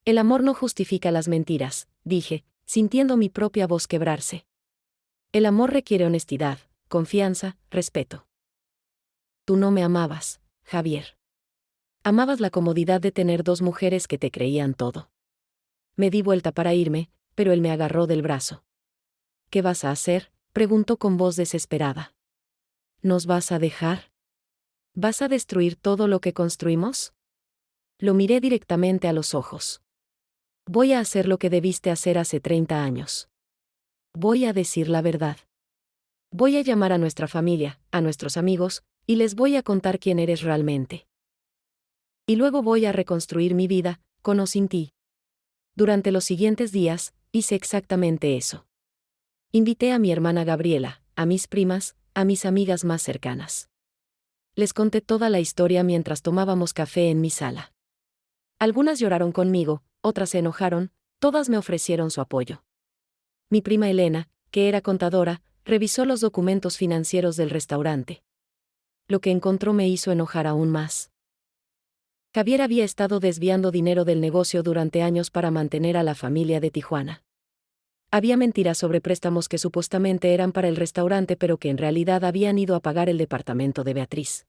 El amor no justifica las mentiras, dije, sintiendo mi propia voz quebrarse. El amor requiere honestidad, confianza, respeto. Tú no me amabas, Javier. Amabas la comodidad de tener 2 mujeres que te creían todo. Me di vuelta para irme, pero él me agarró del brazo. ¿Qué vas a hacer?, preguntó con voz desesperada. ¿Nos vas a dejar? ¿Vas a destruir todo lo que construimos? Lo miré directamente a los ojos. Voy a hacer lo que debiste hacer hace 30 años. Voy a decir la verdad. Voy a llamar a nuestra familia, a nuestros amigos, y les voy a contar quién eres realmente. Y luego voy a reconstruir mi vida, con o sin ti. Durante los siguientes días, hice exactamente eso. Invité a mi hermana Gabriela, a mis primas, a mis amigas más cercanas. Les conté toda la historia mientras tomábamos café en mi sala. Algunas lloraron conmigo, otras se enojaron, todas me ofrecieron su apoyo. Mi prima Elena, que era contadora, revisó los documentos financieros del restaurante. Lo que encontró me hizo enojar aún más. Javier había estado desviando dinero del negocio durante años para mantener a la familia de Tijuana. Había mentiras sobre préstamos que supuestamente eran para el restaurante pero que en realidad habían ido a pagar el departamento de Beatriz.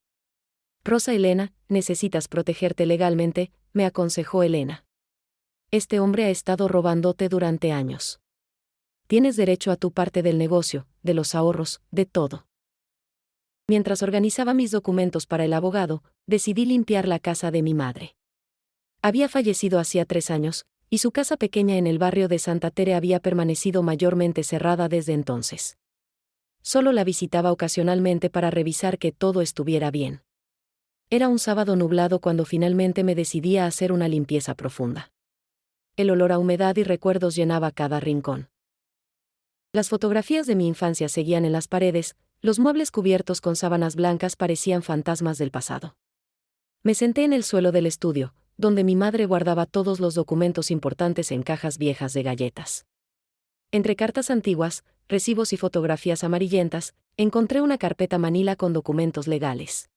Rosa Elena, necesitas protegerte legalmente, me aconsejó Elena. Este hombre ha estado robándote durante años. Tienes derecho a tu parte del negocio, de los ahorros, de todo. Mientras organizaba mis documentos para el abogado, decidí limpiar la casa de mi madre. Había fallecido hacía 3 años, y su casa pequeña en el barrio de Santa Tere había permanecido mayormente cerrada desde entonces. Solo la visitaba ocasionalmente para revisar que todo estuviera bien. Era un sábado nublado cuando finalmente me decidí a hacer una limpieza profunda. El olor a humedad y recuerdos llenaba cada rincón. Las fotografías de mi infancia seguían en las paredes, los muebles cubiertos con sábanas blancas parecían fantasmas del pasado. Me senté en el suelo del estudio, donde mi madre guardaba todos los documentos importantes en cajas viejas de galletas. Entre cartas antiguas, recibos y fotografías amarillentas, encontré una carpeta manila con documentos legales.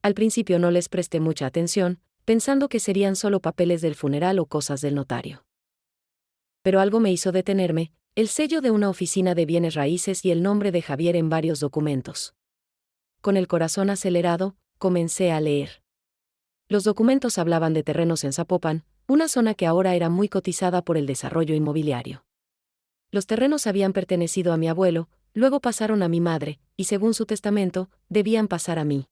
Al principio no les presté mucha atención, pensando que serían solo papeles del funeral o cosas del notario. Pero algo me hizo detenerme, el sello de una oficina de bienes raíces y el nombre de Javier en varios documentos. Con el corazón acelerado, comencé a leer. Los documentos hablaban de terrenos en Zapopan, una zona que ahora era muy cotizada por el desarrollo inmobiliario. Los terrenos habían pertenecido a mi abuelo, luego pasaron a mi madre, y según su testamento, debían pasar a mí.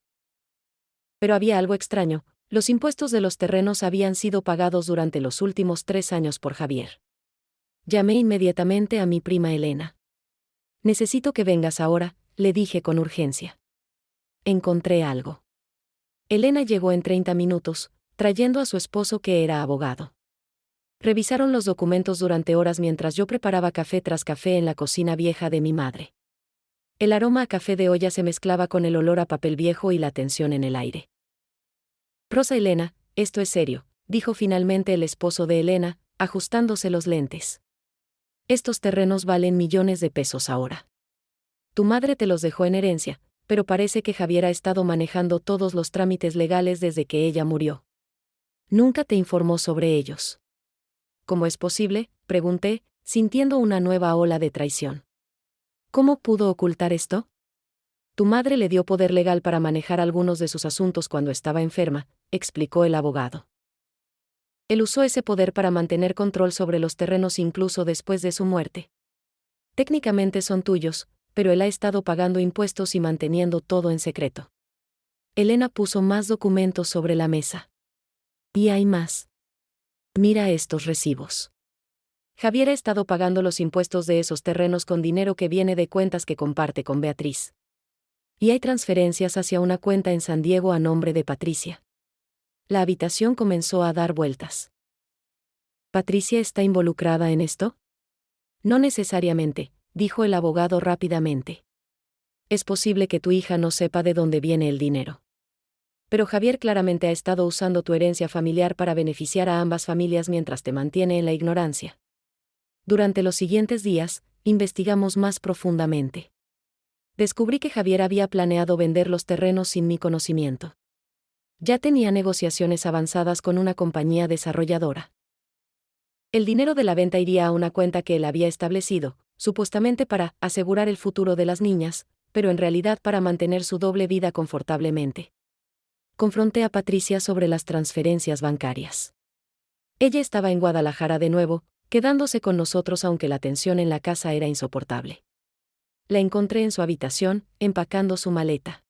Pero había algo extraño, los impuestos de los terrenos habían sido pagados durante los últimos 3 años por Javier. Llamé inmediatamente a mi prima Elena. «Necesito que vengas ahora», le dije con urgencia. Encontré algo. Elena llegó en 30 minutos, trayendo a su esposo que era abogado. Revisaron los documentos durante horas mientras yo preparaba café tras café en la cocina vieja de mi madre. El aroma a café de olla se mezclaba con el olor a papel viejo y la tensión en el aire. «Rosa Elena, esto es serio», dijo finalmente el esposo de Elena, ajustándose los lentes. «Estos terrenos valen millones de pesos ahora. Tu madre te los dejó en herencia, pero parece que Javier ha estado manejando todos los trámites legales desde que ella murió. Nunca te informó sobre ellos». «¿Cómo es posible?», pregunté, sintiendo una nueva ola de traición. «¿Cómo pudo ocultar esto?». «Tu madre le dio poder legal para manejar algunos de sus asuntos cuando estaba enferma», explicó el abogado. «Él usó ese poder para mantener control sobre los terrenos incluso después de su muerte. Técnicamente son tuyos, pero él ha estado pagando impuestos y manteniendo todo en secreto». Elena puso más documentos sobre la mesa. «Y hay más. Mira estos recibos. Javier ha estado pagando los impuestos de esos terrenos con dinero que viene de cuentas que comparte con Beatriz. Y hay transferencias hacia una cuenta en San Diego a nombre de Patricia». La habitación comenzó a dar vueltas. «¿Patricia está involucrada en esto?». «No necesariamente», dijo el abogado rápidamente. «Es posible que tu hija no sepa de dónde viene el dinero. Pero Javier claramente ha estado usando tu herencia familiar para beneficiar a ambas familias mientras te mantiene en la ignorancia». Durante los siguientes días, investigamos más profundamente. Descubrí que Javier había planeado vender los terrenos sin mi conocimiento. Ya tenía negociaciones avanzadas con una compañía desarrolladora. El dinero de la venta iría a una cuenta que él había establecido, supuestamente para asegurar el futuro de las niñas, pero en realidad para mantener su doble vida confortablemente. Confronté a Patricia sobre las transferencias bancarias. Ella estaba en Guadalajara de nuevo, quedándose con nosotros aunque la tensión en la casa era insoportable. La encontré en su habitación, empacando su maleta.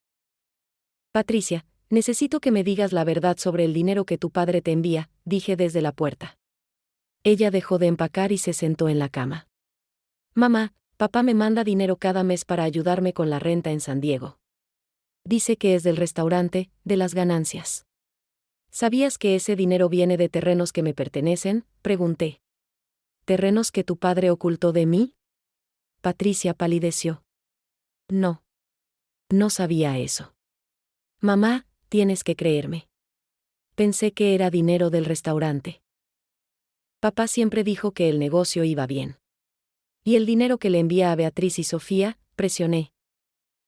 «Patricia, necesito que me digas la verdad sobre el dinero que tu padre te envía», dije desde la puerta. Ella dejó de empacar y se sentó en la cama. «Mamá, papá me manda dinero cada mes para ayudarme con la renta en San Diego. Dice que es del restaurante, de las ganancias». «¿Sabías que ese dinero viene de terrenos que me pertenecen?», pregunté. «¿Terrenos que tu padre ocultó de mí?». Patricia palideció. «No. No sabía eso. Mamá, tienes que creerme. Pensé que era dinero del restaurante. Papá siempre dijo que el negocio iba bien. ¿Y el dinero que le envía a Beatriz y Sofía?», presioné.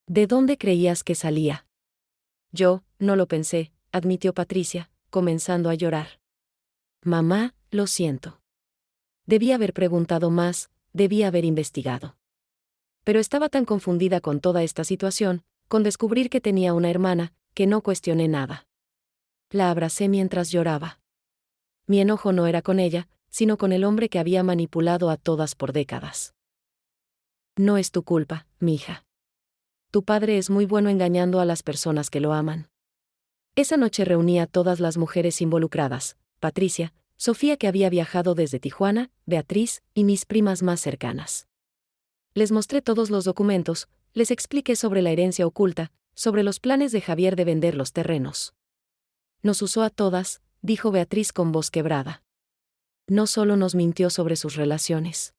«¿De dónde creías que salía?». «Yo, no lo pensé», admitió Patricia, comenzando a llorar. «Mamá, lo siento. Debí haber preguntado más, debí haber investigado. Pero estaba tan confundida con toda esta situación, con descubrir que tenía una hermana, que no cuestioné nada». La abracé mientras lloraba. Mi enojo no era con ella, sino con el hombre que había manipulado a todas por décadas. «No es tu culpa, mija. Tu padre es muy bueno engañando a las personas que lo aman». Esa noche reuní a todas las mujeres involucradas: Patricia, Sofía que había viajado desde Tijuana, Beatriz, y mis primas más cercanas. Les mostré todos los documentos, les expliqué sobre la herencia oculta, sobre los planes de Javier de vender los terrenos. «Nos usó a todas», dijo Beatriz con voz quebrada. «No solo nos mintió sobre sus relaciones.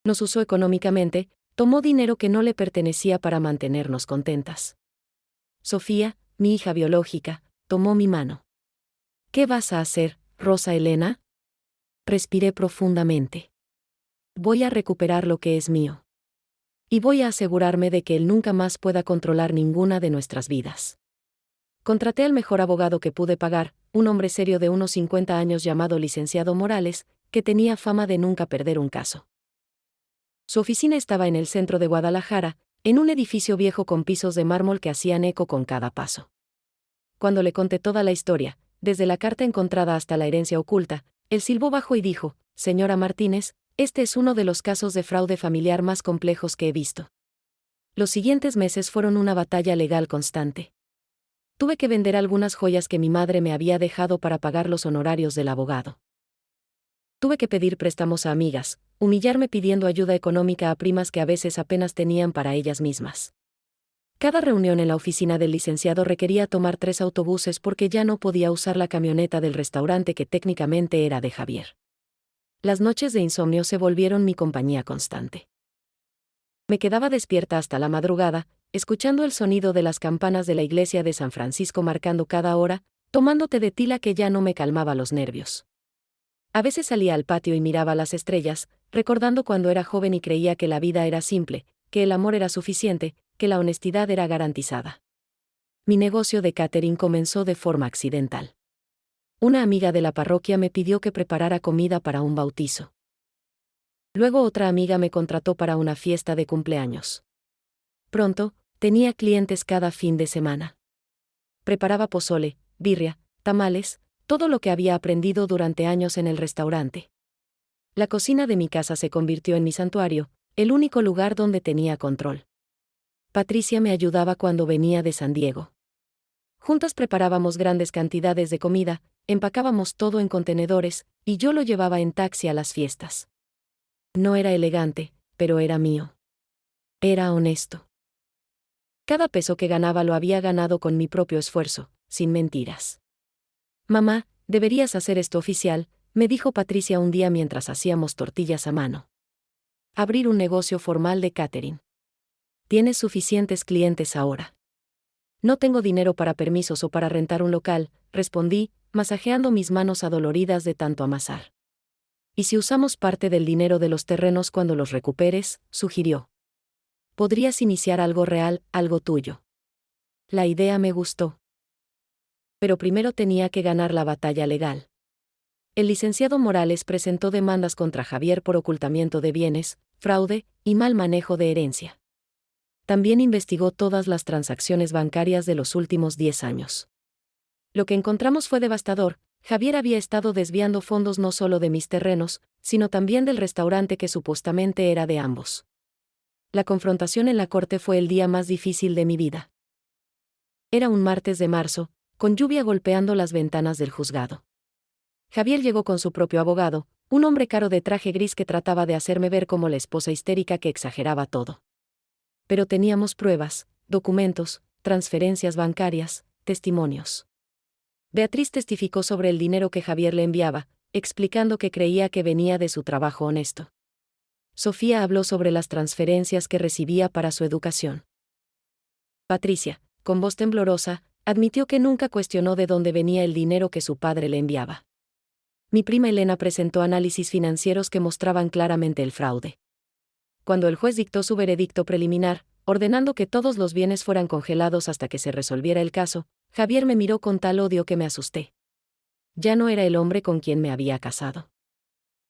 Nos usó económicamente, tomó dinero que no le pertenecía para mantenernos contentas. Sofía, mi hija biológica, tomó mi mano. ¿Qué vas a hacer, Rosa Elena? Respiré profundamente. Voy a recuperar lo que es mío. Y voy a asegurarme de que él nunca más pueda controlar ninguna de nuestras vidas. Contraté al mejor abogado que pude pagar, un hombre serio de unos 50 años llamado licenciado Morales, que tenía fama de nunca perder un caso. Su oficina estaba en el centro de Guadalajara, en un edificio viejo con pisos de mármol que hacían eco con cada paso. Cuando le conté toda la historia, desde la carta encontrada hasta la herencia oculta, él silbó bajo y dijo: «Señora Martínez, este es uno de los casos de fraude familiar más complejos que he visto». Los siguientes meses fueron una batalla legal constante. Tuve que vender algunas joyas que mi madre me había dejado para pagar los honorarios del abogado. Tuve que pedir préstamos a amigas, humillarme pidiendo ayuda económica a primas que a veces apenas tenían para ellas mismas. Cada reunión en la oficina del licenciado requería tomar 3 autobuses porque ya no podía usar la camioneta del restaurante que técnicamente era de Javier. Las noches de insomnio se volvieron mi compañía constante. Me quedaba despierta hasta la madrugada, escuchando el sonido de las campanas de la iglesia de San Francisco marcando cada hora, tomando té de tila que ya no me calmaba los nervios. A veces salía al patio y miraba las estrellas, recordando cuando era joven y creía que la vida era simple, que el amor era suficiente, que la honestidad era garantizada. Mi negocio de catering comenzó de forma accidental. Una amiga de la parroquia me pidió que preparara comida para un bautizo. Luego otra amiga me contrató para una fiesta de cumpleaños. Pronto, tenía clientes cada fin de semana. Preparaba pozole, birria, tamales, todo lo que había aprendido durante años en el restaurante. La cocina de mi casa se convirtió en mi santuario, el único lugar donde tenía control. Patricia me ayudaba cuando venía de San Diego. Juntas preparábamos grandes cantidades de comida, empacábamos todo en contenedores, y yo lo llevaba en taxi a las fiestas. No era elegante, pero era mío. Era honesto. Cada peso que ganaba lo había ganado con mi propio esfuerzo, sin mentiras. «Mamá, deberías hacer esto oficial», me dijo Patricia un día mientras hacíamos tortillas a mano. «Abrir un negocio formal de catering. Tienes suficientes clientes ahora». «No tengo dinero para permisos o para rentar un local», respondí, masajeando mis manos adoloridas de tanto amasar. «¿Y si usamos parte del dinero de los terrenos cuando los recuperes?», sugirió. «Podrías iniciar algo real, algo tuyo». La idea me gustó. Pero primero tenía que ganar la batalla legal. El licenciado Morales presentó demandas contra Javier por ocultamiento de bienes, fraude y mal manejo de herencia. También investigó todas las transacciones bancarias de los últimos 10 años. Lo que encontramos fue devastador. Javier había estado desviando fondos no solo de mis terrenos, sino también del restaurante que supuestamente era de ambos. La confrontación en la corte fue el día más difícil de mi vida. Era un martes de marzo, con lluvia golpeando las ventanas del juzgado. Javier llegó con su propio abogado, un hombre caro de traje gris que trataba de hacerme ver como la esposa histérica que exageraba todo. Pero teníamos pruebas, documentos, transferencias bancarias, testimonios. Beatriz testificó sobre el dinero que Javier le enviaba, explicando que creía que venía de su trabajo honesto. Sofía habló sobre las transferencias que recibía para su educación. Patricia, con voz temblorosa, admitió que nunca cuestionó de dónde venía el dinero que su padre le enviaba. Mi prima Elena presentó análisis financieros que mostraban claramente el fraude. Cuando el juez dictó su veredicto preliminar, ordenando que todos los bienes fueran congelados hasta que se resolviera el caso, Javier me miró con tal odio que me asusté. Ya no era el hombre con quien me había casado.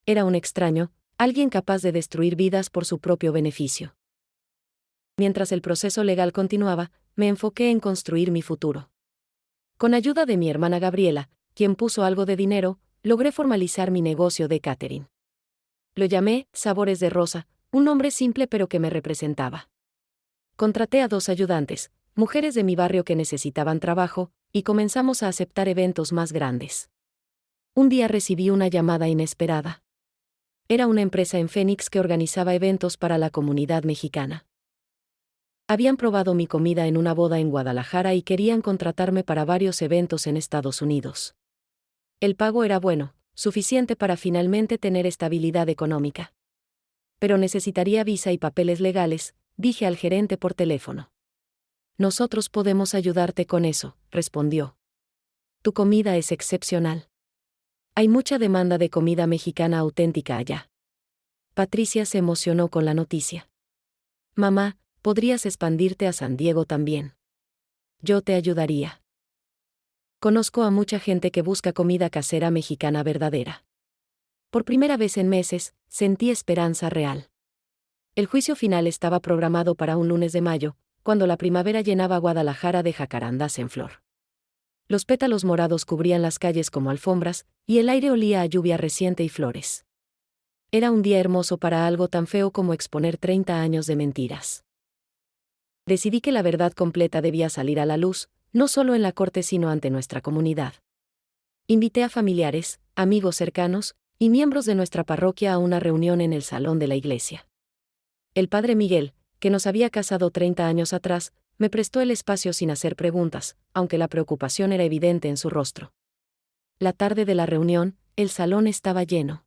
Era un extraño, alguien capaz de destruir vidas por su propio beneficio. Mientras el proceso legal continuaba, me enfoqué en construir mi futuro. Con ayuda de mi hermana Gabriela, quien puso algo de dinero, logré formalizar mi negocio de catering. Lo llamé Sabores de Rosa, un nombre simple pero que me representaba. Contraté a 2 ayudantes, mujeres de mi barrio que necesitaban trabajo, y comenzamos a aceptar eventos más grandes. Un día recibí una llamada inesperada. Era una empresa en Phoenix que organizaba eventos para la comunidad mexicana. Habían probado mi comida en una boda en Guadalajara y querían contratarme para varios eventos en Estados Unidos. El pago era bueno, suficiente para finalmente tener estabilidad económica. Pero necesitaría visa y papeles legales, dije al gerente por teléfono. «Nosotros podemos ayudarte con eso», respondió. Tu comida es excepcional. Hay mucha demanda de comida mexicana auténtica allá. Patricia se emocionó con la noticia. Mamá, podrías expandirte a San Diego también. Yo te ayudaría. Conozco a mucha gente que busca comida casera mexicana verdadera. Por primera vez en meses, sentí esperanza real. El juicio final estaba programado para un lunes de mayo, cuando la primavera llenaba Guadalajara de jacarandas en flor. Los pétalos morados cubrían las calles como alfombras, y el aire olía a lluvia reciente y flores. Era un día hermoso para algo tan feo como exponer 30 años de mentiras. Decidí que la verdad completa debía salir a la luz, no solo en la corte sino ante nuestra comunidad. Invité a familiares, amigos cercanos, y miembros de nuestra parroquia a una reunión en el salón de la iglesia. El padre Miguel, que nos había casado 30 años atrás, me prestó el espacio sin hacer preguntas, aunque la preocupación era evidente en su rostro. La tarde de la reunión, el salón estaba lleno.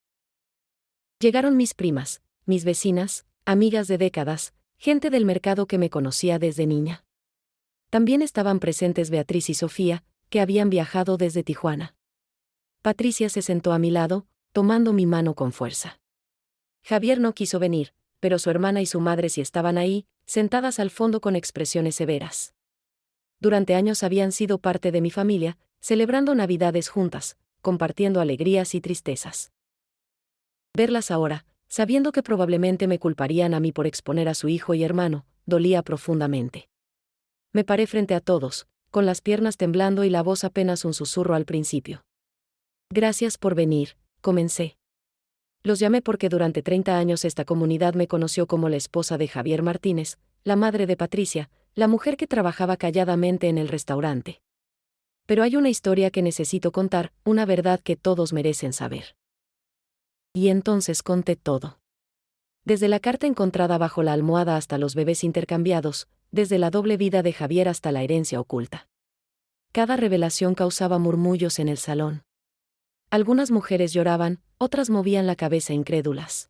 Llegaron mis primas, mis vecinas, amigas de décadas, gente del mercado que me conocía desde niña. También estaban presentes Beatriz y Sofía, que habían viajado desde Tijuana. Patricia se sentó a mi lado, tomando mi mano con fuerza. Javier no quiso venir, pero su hermana y su madre sí estaban ahí, sentadas al fondo con expresiones severas. Durante años habían sido parte de mi familia, celebrando Navidades juntas, compartiendo alegrías y tristezas. Verlas ahora, sabiendo que probablemente me culparían a mí por exponer a su hijo y hermano, dolía profundamente. Me paré frente a todos, con las piernas temblando y la voz apenas un susurro al principio. Gracias por venir, comencé. Los llamé porque durante 30 años esta comunidad me conoció como la esposa de Javier Martínez, la madre de Patricia, la mujer que trabajaba calladamente en el restaurante. Pero hay una historia que necesito contar, una verdad que todos merecen saber. Y entonces conté todo. Desde la carta encontrada bajo la almohada hasta los bebés intercambiados, desde la doble vida de Javier hasta la herencia oculta. Cada revelación causaba murmullos en el salón. Algunas mujeres lloraban, otras movían la cabeza incrédulas.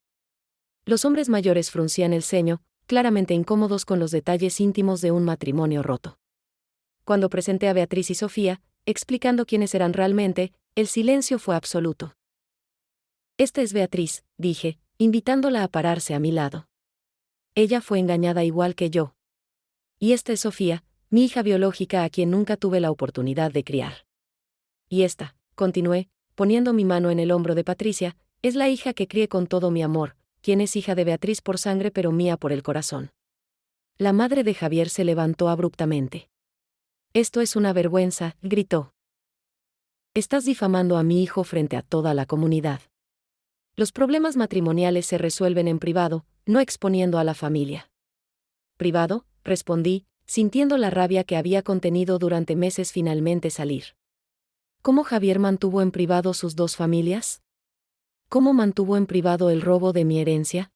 Los hombres mayores fruncían el ceño, claramente incómodos con los detalles íntimos de un matrimonio roto. Cuando presenté a Beatriz y Sofía, explicando quiénes eran realmente, el silencio fue absoluto. Esta es Beatriz, dije, invitándola a pararse a mi lado. Ella fue engañada igual que yo. Y esta es Sofía, mi hija biológica a quien nunca tuve la oportunidad de criar. Y esta, continué, poniendo mi mano en el hombro de Patricia, es la hija que crié con todo mi amor, quien es hija de Beatriz por sangre pero mía por el corazón. La madre de Javier se levantó abruptamente. Esto es una vergüenza, gritó. Estás difamando a mi hijo frente a toda la comunidad. Los problemas matrimoniales se resuelven en privado, no exponiendo a la familia. ¿Privado?, respondí, sintiendo la rabia que había contenido durante meses finalmente salir. ¿Cómo Javier mantuvo en privado sus dos familias? ¿Cómo mantuvo en privado el robo de mi herencia?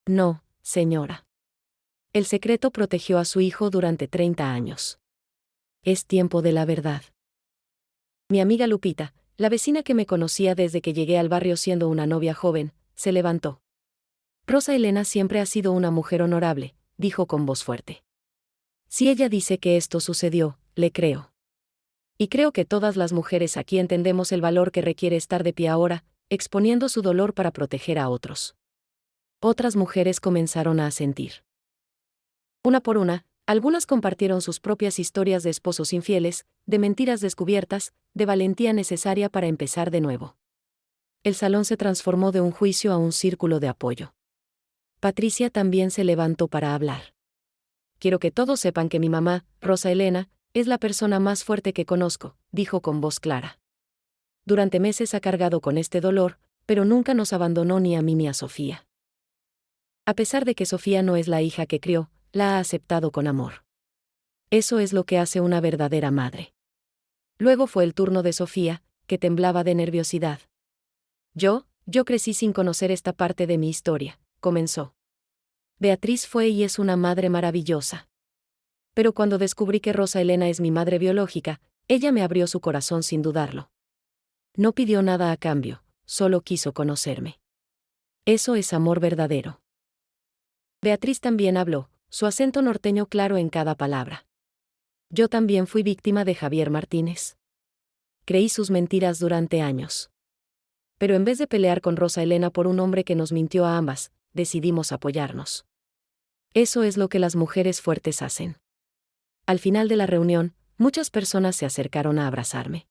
No, señora. El secreto protegió a su hijo durante 30 años. Es tiempo de la verdad. Mi amiga Lupita, la vecina que me conocía desde que llegué al barrio siendo una novia joven, se levantó. Rosa Elena siempre ha sido una mujer honorable, dijo con voz fuerte. Si ella dice que esto sucedió, le creo. Y creo que todas las mujeres aquí entendemos el valor que requiere estar de pie ahora, exponiendo su dolor para proteger a otros. Otras mujeres comenzaron a asentir. Una por una, algunas compartieron sus propias historias de esposos infieles, de mentiras descubiertas, de valentía necesaria para empezar de nuevo. El salón se transformó de un juicio a un círculo de apoyo. Patricia también se levantó para hablar. Quiero que todos sepan que mi mamá, Rosa Elena, es la persona más fuerte que conozco, dijo con voz clara. Durante meses ha cargado con este dolor, pero nunca nos abandonó ni a mí ni a Sofía. A pesar de que Sofía no es la hija que crió, la ha aceptado con amor. Eso es lo que hace una verdadera madre. Luego fue el turno de Sofía, que temblaba de nerviosidad. Yo crecí sin conocer esta parte de mi historia, comenzó. Beatriz fue y es una madre maravillosa. Pero cuando descubrí que Rosa Elena es mi madre biológica, ella me abrió su corazón sin dudarlo. No pidió nada a cambio, solo quiso conocerme. Eso es amor verdadero. Beatriz también habló, su acento norteño claro en cada palabra. Yo también fui víctima de Javier Martínez. creí sus mentiras durante años. Pero en vez de pelear con Rosa Elena por un hombre que nos mintió a ambas, decidimos apoyarnos. Eso es lo que las mujeres fuertes hacen. Al final de la reunión, muchas personas se acercaron a abrazarme.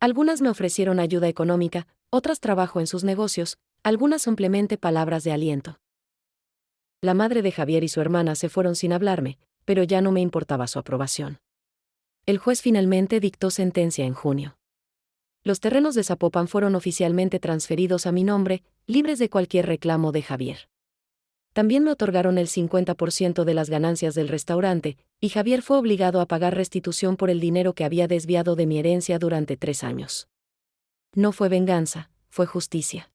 Algunas me ofrecieron ayuda económica, otras trabajo en sus negocios, algunas simplemente palabras de aliento. La madre de Javier y su hermana se fueron sin hablarme, pero ya no me importaba su aprobación. El juez finalmente dictó sentencia en junio. Los terrenos de Zapopan fueron oficialmente transferidos a mi nombre, libres de cualquier reclamo de Javier. También me otorgaron el 50% de las ganancias del restaurante, y Javier fue obligado a pagar restitución por el dinero que había desviado de mi herencia durante 3 años. No fue venganza, fue justicia.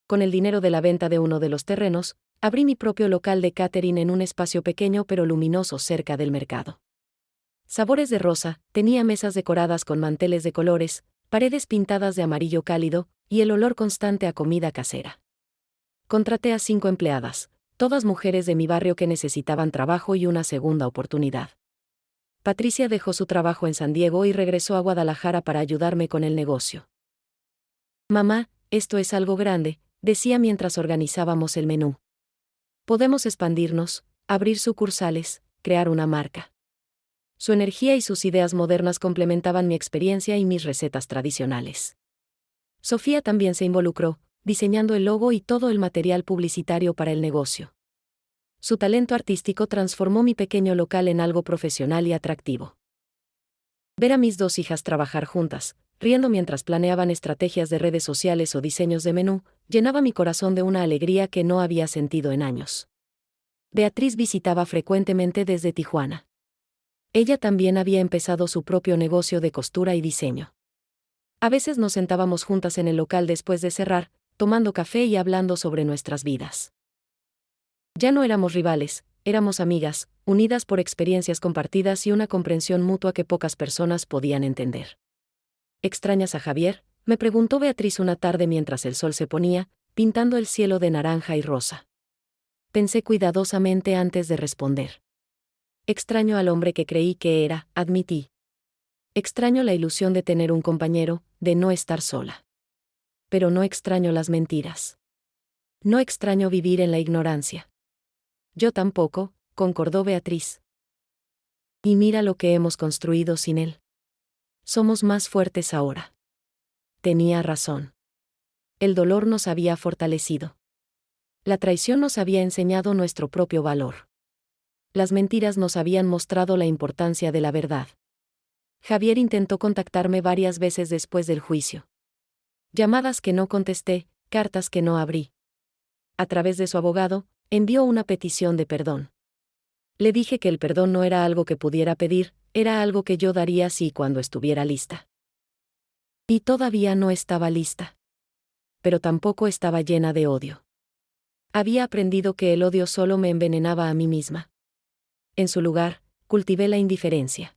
Con el dinero de la venta de uno de los terrenos, abrí mi propio local de catering en un espacio pequeño pero luminoso cerca del mercado. Sabores de rosa, tenía mesas decoradas con manteles de colores, paredes pintadas de amarillo cálido, y el olor constante a comida casera. Contraté a 5 empleadas, todas mujeres de mi barrio que necesitaban trabajo y una segunda oportunidad. Patricia dejó su trabajo en San Diego y regresó a Guadalajara para ayudarme con el negocio. Mamá, esto es algo grande, decía mientras organizábamos el menú. Podemos expandirnos, abrir sucursales, crear una marca. Su energía y sus ideas modernas complementaban mi experiencia y mis recetas tradicionales. Sofía también se involucró, diseñando el logo y todo el material publicitario para el negocio. Su talento artístico transformó mi pequeño local en algo profesional y atractivo. Ver a mis 2 hijas trabajar juntas, riendo mientras planeaban estrategias de redes sociales o diseños de menú, llenaba mi corazón de una alegría que no había sentido en años. Beatriz visitaba frecuentemente desde Tijuana. Ella también había empezado su propio negocio de costura y diseño. A veces nos sentábamos juntas en el local después de cerrar, tomando café y hablando sobre nuestras vidas. Ya no éramos rivales, éramos amigas, unidas por experiencias compartidas y una comprensión mutua que pocas personas podían entender. ¿Extrañas a Javier?, me preguntó Beatriz una tarde mientras el sol se ponía, pintando el cielo de naranja y rosa. Pensé cuidadosamente antes de responder. Extraño al hombre que creí que era, admití. Extraño la ilusión de tener un compañero, de no estar sola. Pero no extraño las mentiras. No extraño vivir en la ignorancia. Yo tampoco, concordó Beatriz. Y mira lo que hemos construido sin él. Somos más fuertes ahora. Tenía razón. El dolor nos había fortalecido. La traición nos había enseñado nuestro propio valor. Las mentiras nos habían mostrado la importancia de la verdad. Javier intentó contactarme varias veces después del juicio. Llamadas que no contesté, cartas que no abrí. A través de su abogado, envió una petición de perdón. Le dije que el perdón no era algo que pudiera pedir, era algo que yo daría si y cuando estuviera lista. Y todavía no estaba lista. Pero tampoco estaba llena de odio. Había aprendido que el odio solo me envenenaba a mí misma. En su lugar, cultivé la indiferencia.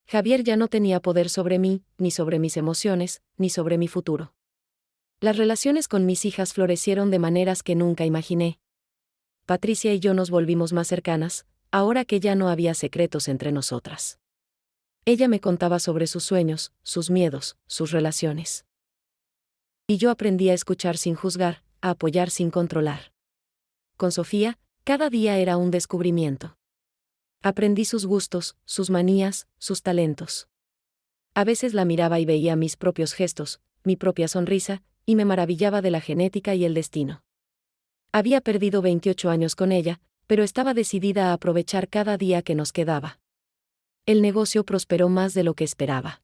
Javier ya no tenía poder sobre mí, ni sobre mis emociones, ni sobre mi futuro. Las relaciones con mis hijas florecieron de maneras que nunca imaginé. Patricia y yo nos volvimos más cercanas, ahora que ya no había secretos entre nosotras. Ella me contaba sobre sus sueños, sus miedos, sus relaciones. Y yo aprendí a escuchar sin juzgar, a apoyar sin controlar. Con Sofía, cada día era un descubrimiento. Aprendí sus gustos, sus manías, sus talentos. A veces la miraba y veía mis propios gestos, mi propia sonrisa, y me maravillaba de la genética y el destino. Había perdido 28 años con ella, pero estaba decidida a aprovechar cada día que nos quedaba. El negocio prosperó más de lo que esperaba.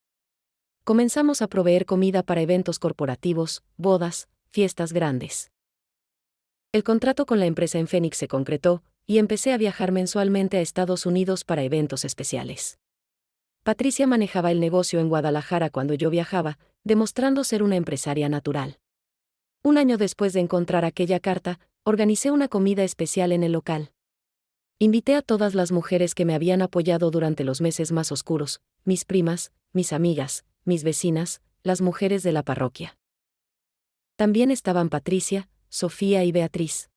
Comenzamos a proveer comida para eventos corporativos, bodas, fiestas grandes. El contrato con la empresa en Phoenix se concretó, y empecé a viajar mensualmente a Estados Unidos para eventos especiales. Patricia manejaba el negocio en Guadalajara cuando yo viajaba, demostrando ser una empresaria natural. Un año después de encontrar aquella carta, organicé una comida especial en el local. Invité a todas las mujeres que me habían apoyado durante los meses más oscuros, mis primas, mis amigas, mis vecinas, las mujeres de la parroquia. También estaban Patricia, Sofía y Beatriz.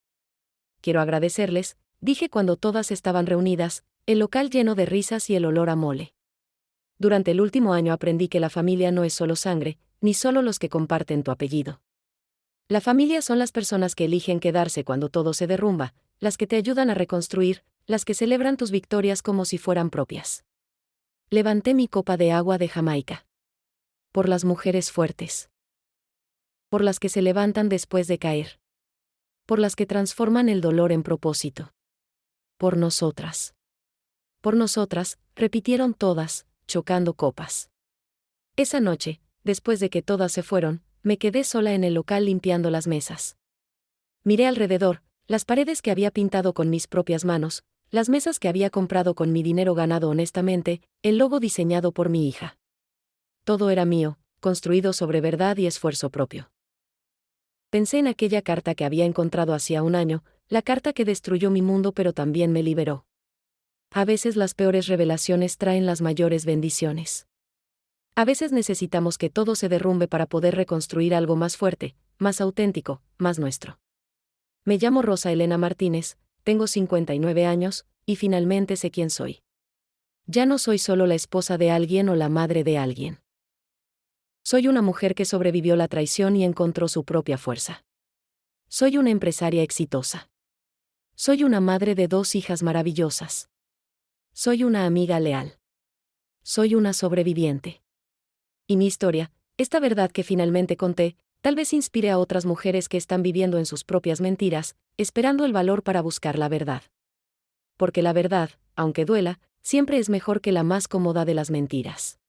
Quiero agradecerles, dije cuando todas estaban reunidas, el local lleno de risas y el olor a mole. Durante el último año aprendí que la familia no es solo sangre, ni solo los que comparten tu apellido. La familia son las personas que eligen quedarse cuando todo se derrumba, las que te ayudan a reconstruir, las que celebran tus victorias como si fueran propias. Levanté mi copa de agua de Jamaica. Por las mujeres fuertes. Por las que se levantan después de caer. Por las que transforman el dolor en propósito. Por nosotras. Por nosotras, repitieron todas, chocando copas. Esa noche, después de que todas se fueron, me quedé sola en el local limpiando las mesas. Miré alrededor, las paredes que había pintado con mis propias manos, las mesas que había comprado con mi dinero ganado honestamente, el logo diseñado por mi hija. Todo era mío, construido sobre verdad y esfuerzo propio. Pensé en aquella carta que había encontrado hacía un año, la carta que destruyó mi mundo pero también me liberó. A veces las peores revelaciones traen las mayores bendiciones. A veces necesitamos que todo se derrumbe para poder reconstruir algo más fuerte, más auténtico, más nuestro. Me llamo Rosa Elena Martínez, tengo 59 años, y finalmente sé quién soy. Ya no soy solo la esposa de alguien o la madre de alguien. Soy una mujer que sobrevivió la traición y encontró su propia fuerza. Soy una empresaria exitosa. Soy una madre de 2 hijas maravillosas. Soy una amiga leal. Soy una sobreviviente. Y mi historia, esta verdad que finalmente conté, tal vez inspire a otras mujeres que están viviendo en sus propias mentiras, esperando el valor para buscar la verdad. Porque la verdad, aunque duela, siempre es mejor que la más cómoda de las mentiras.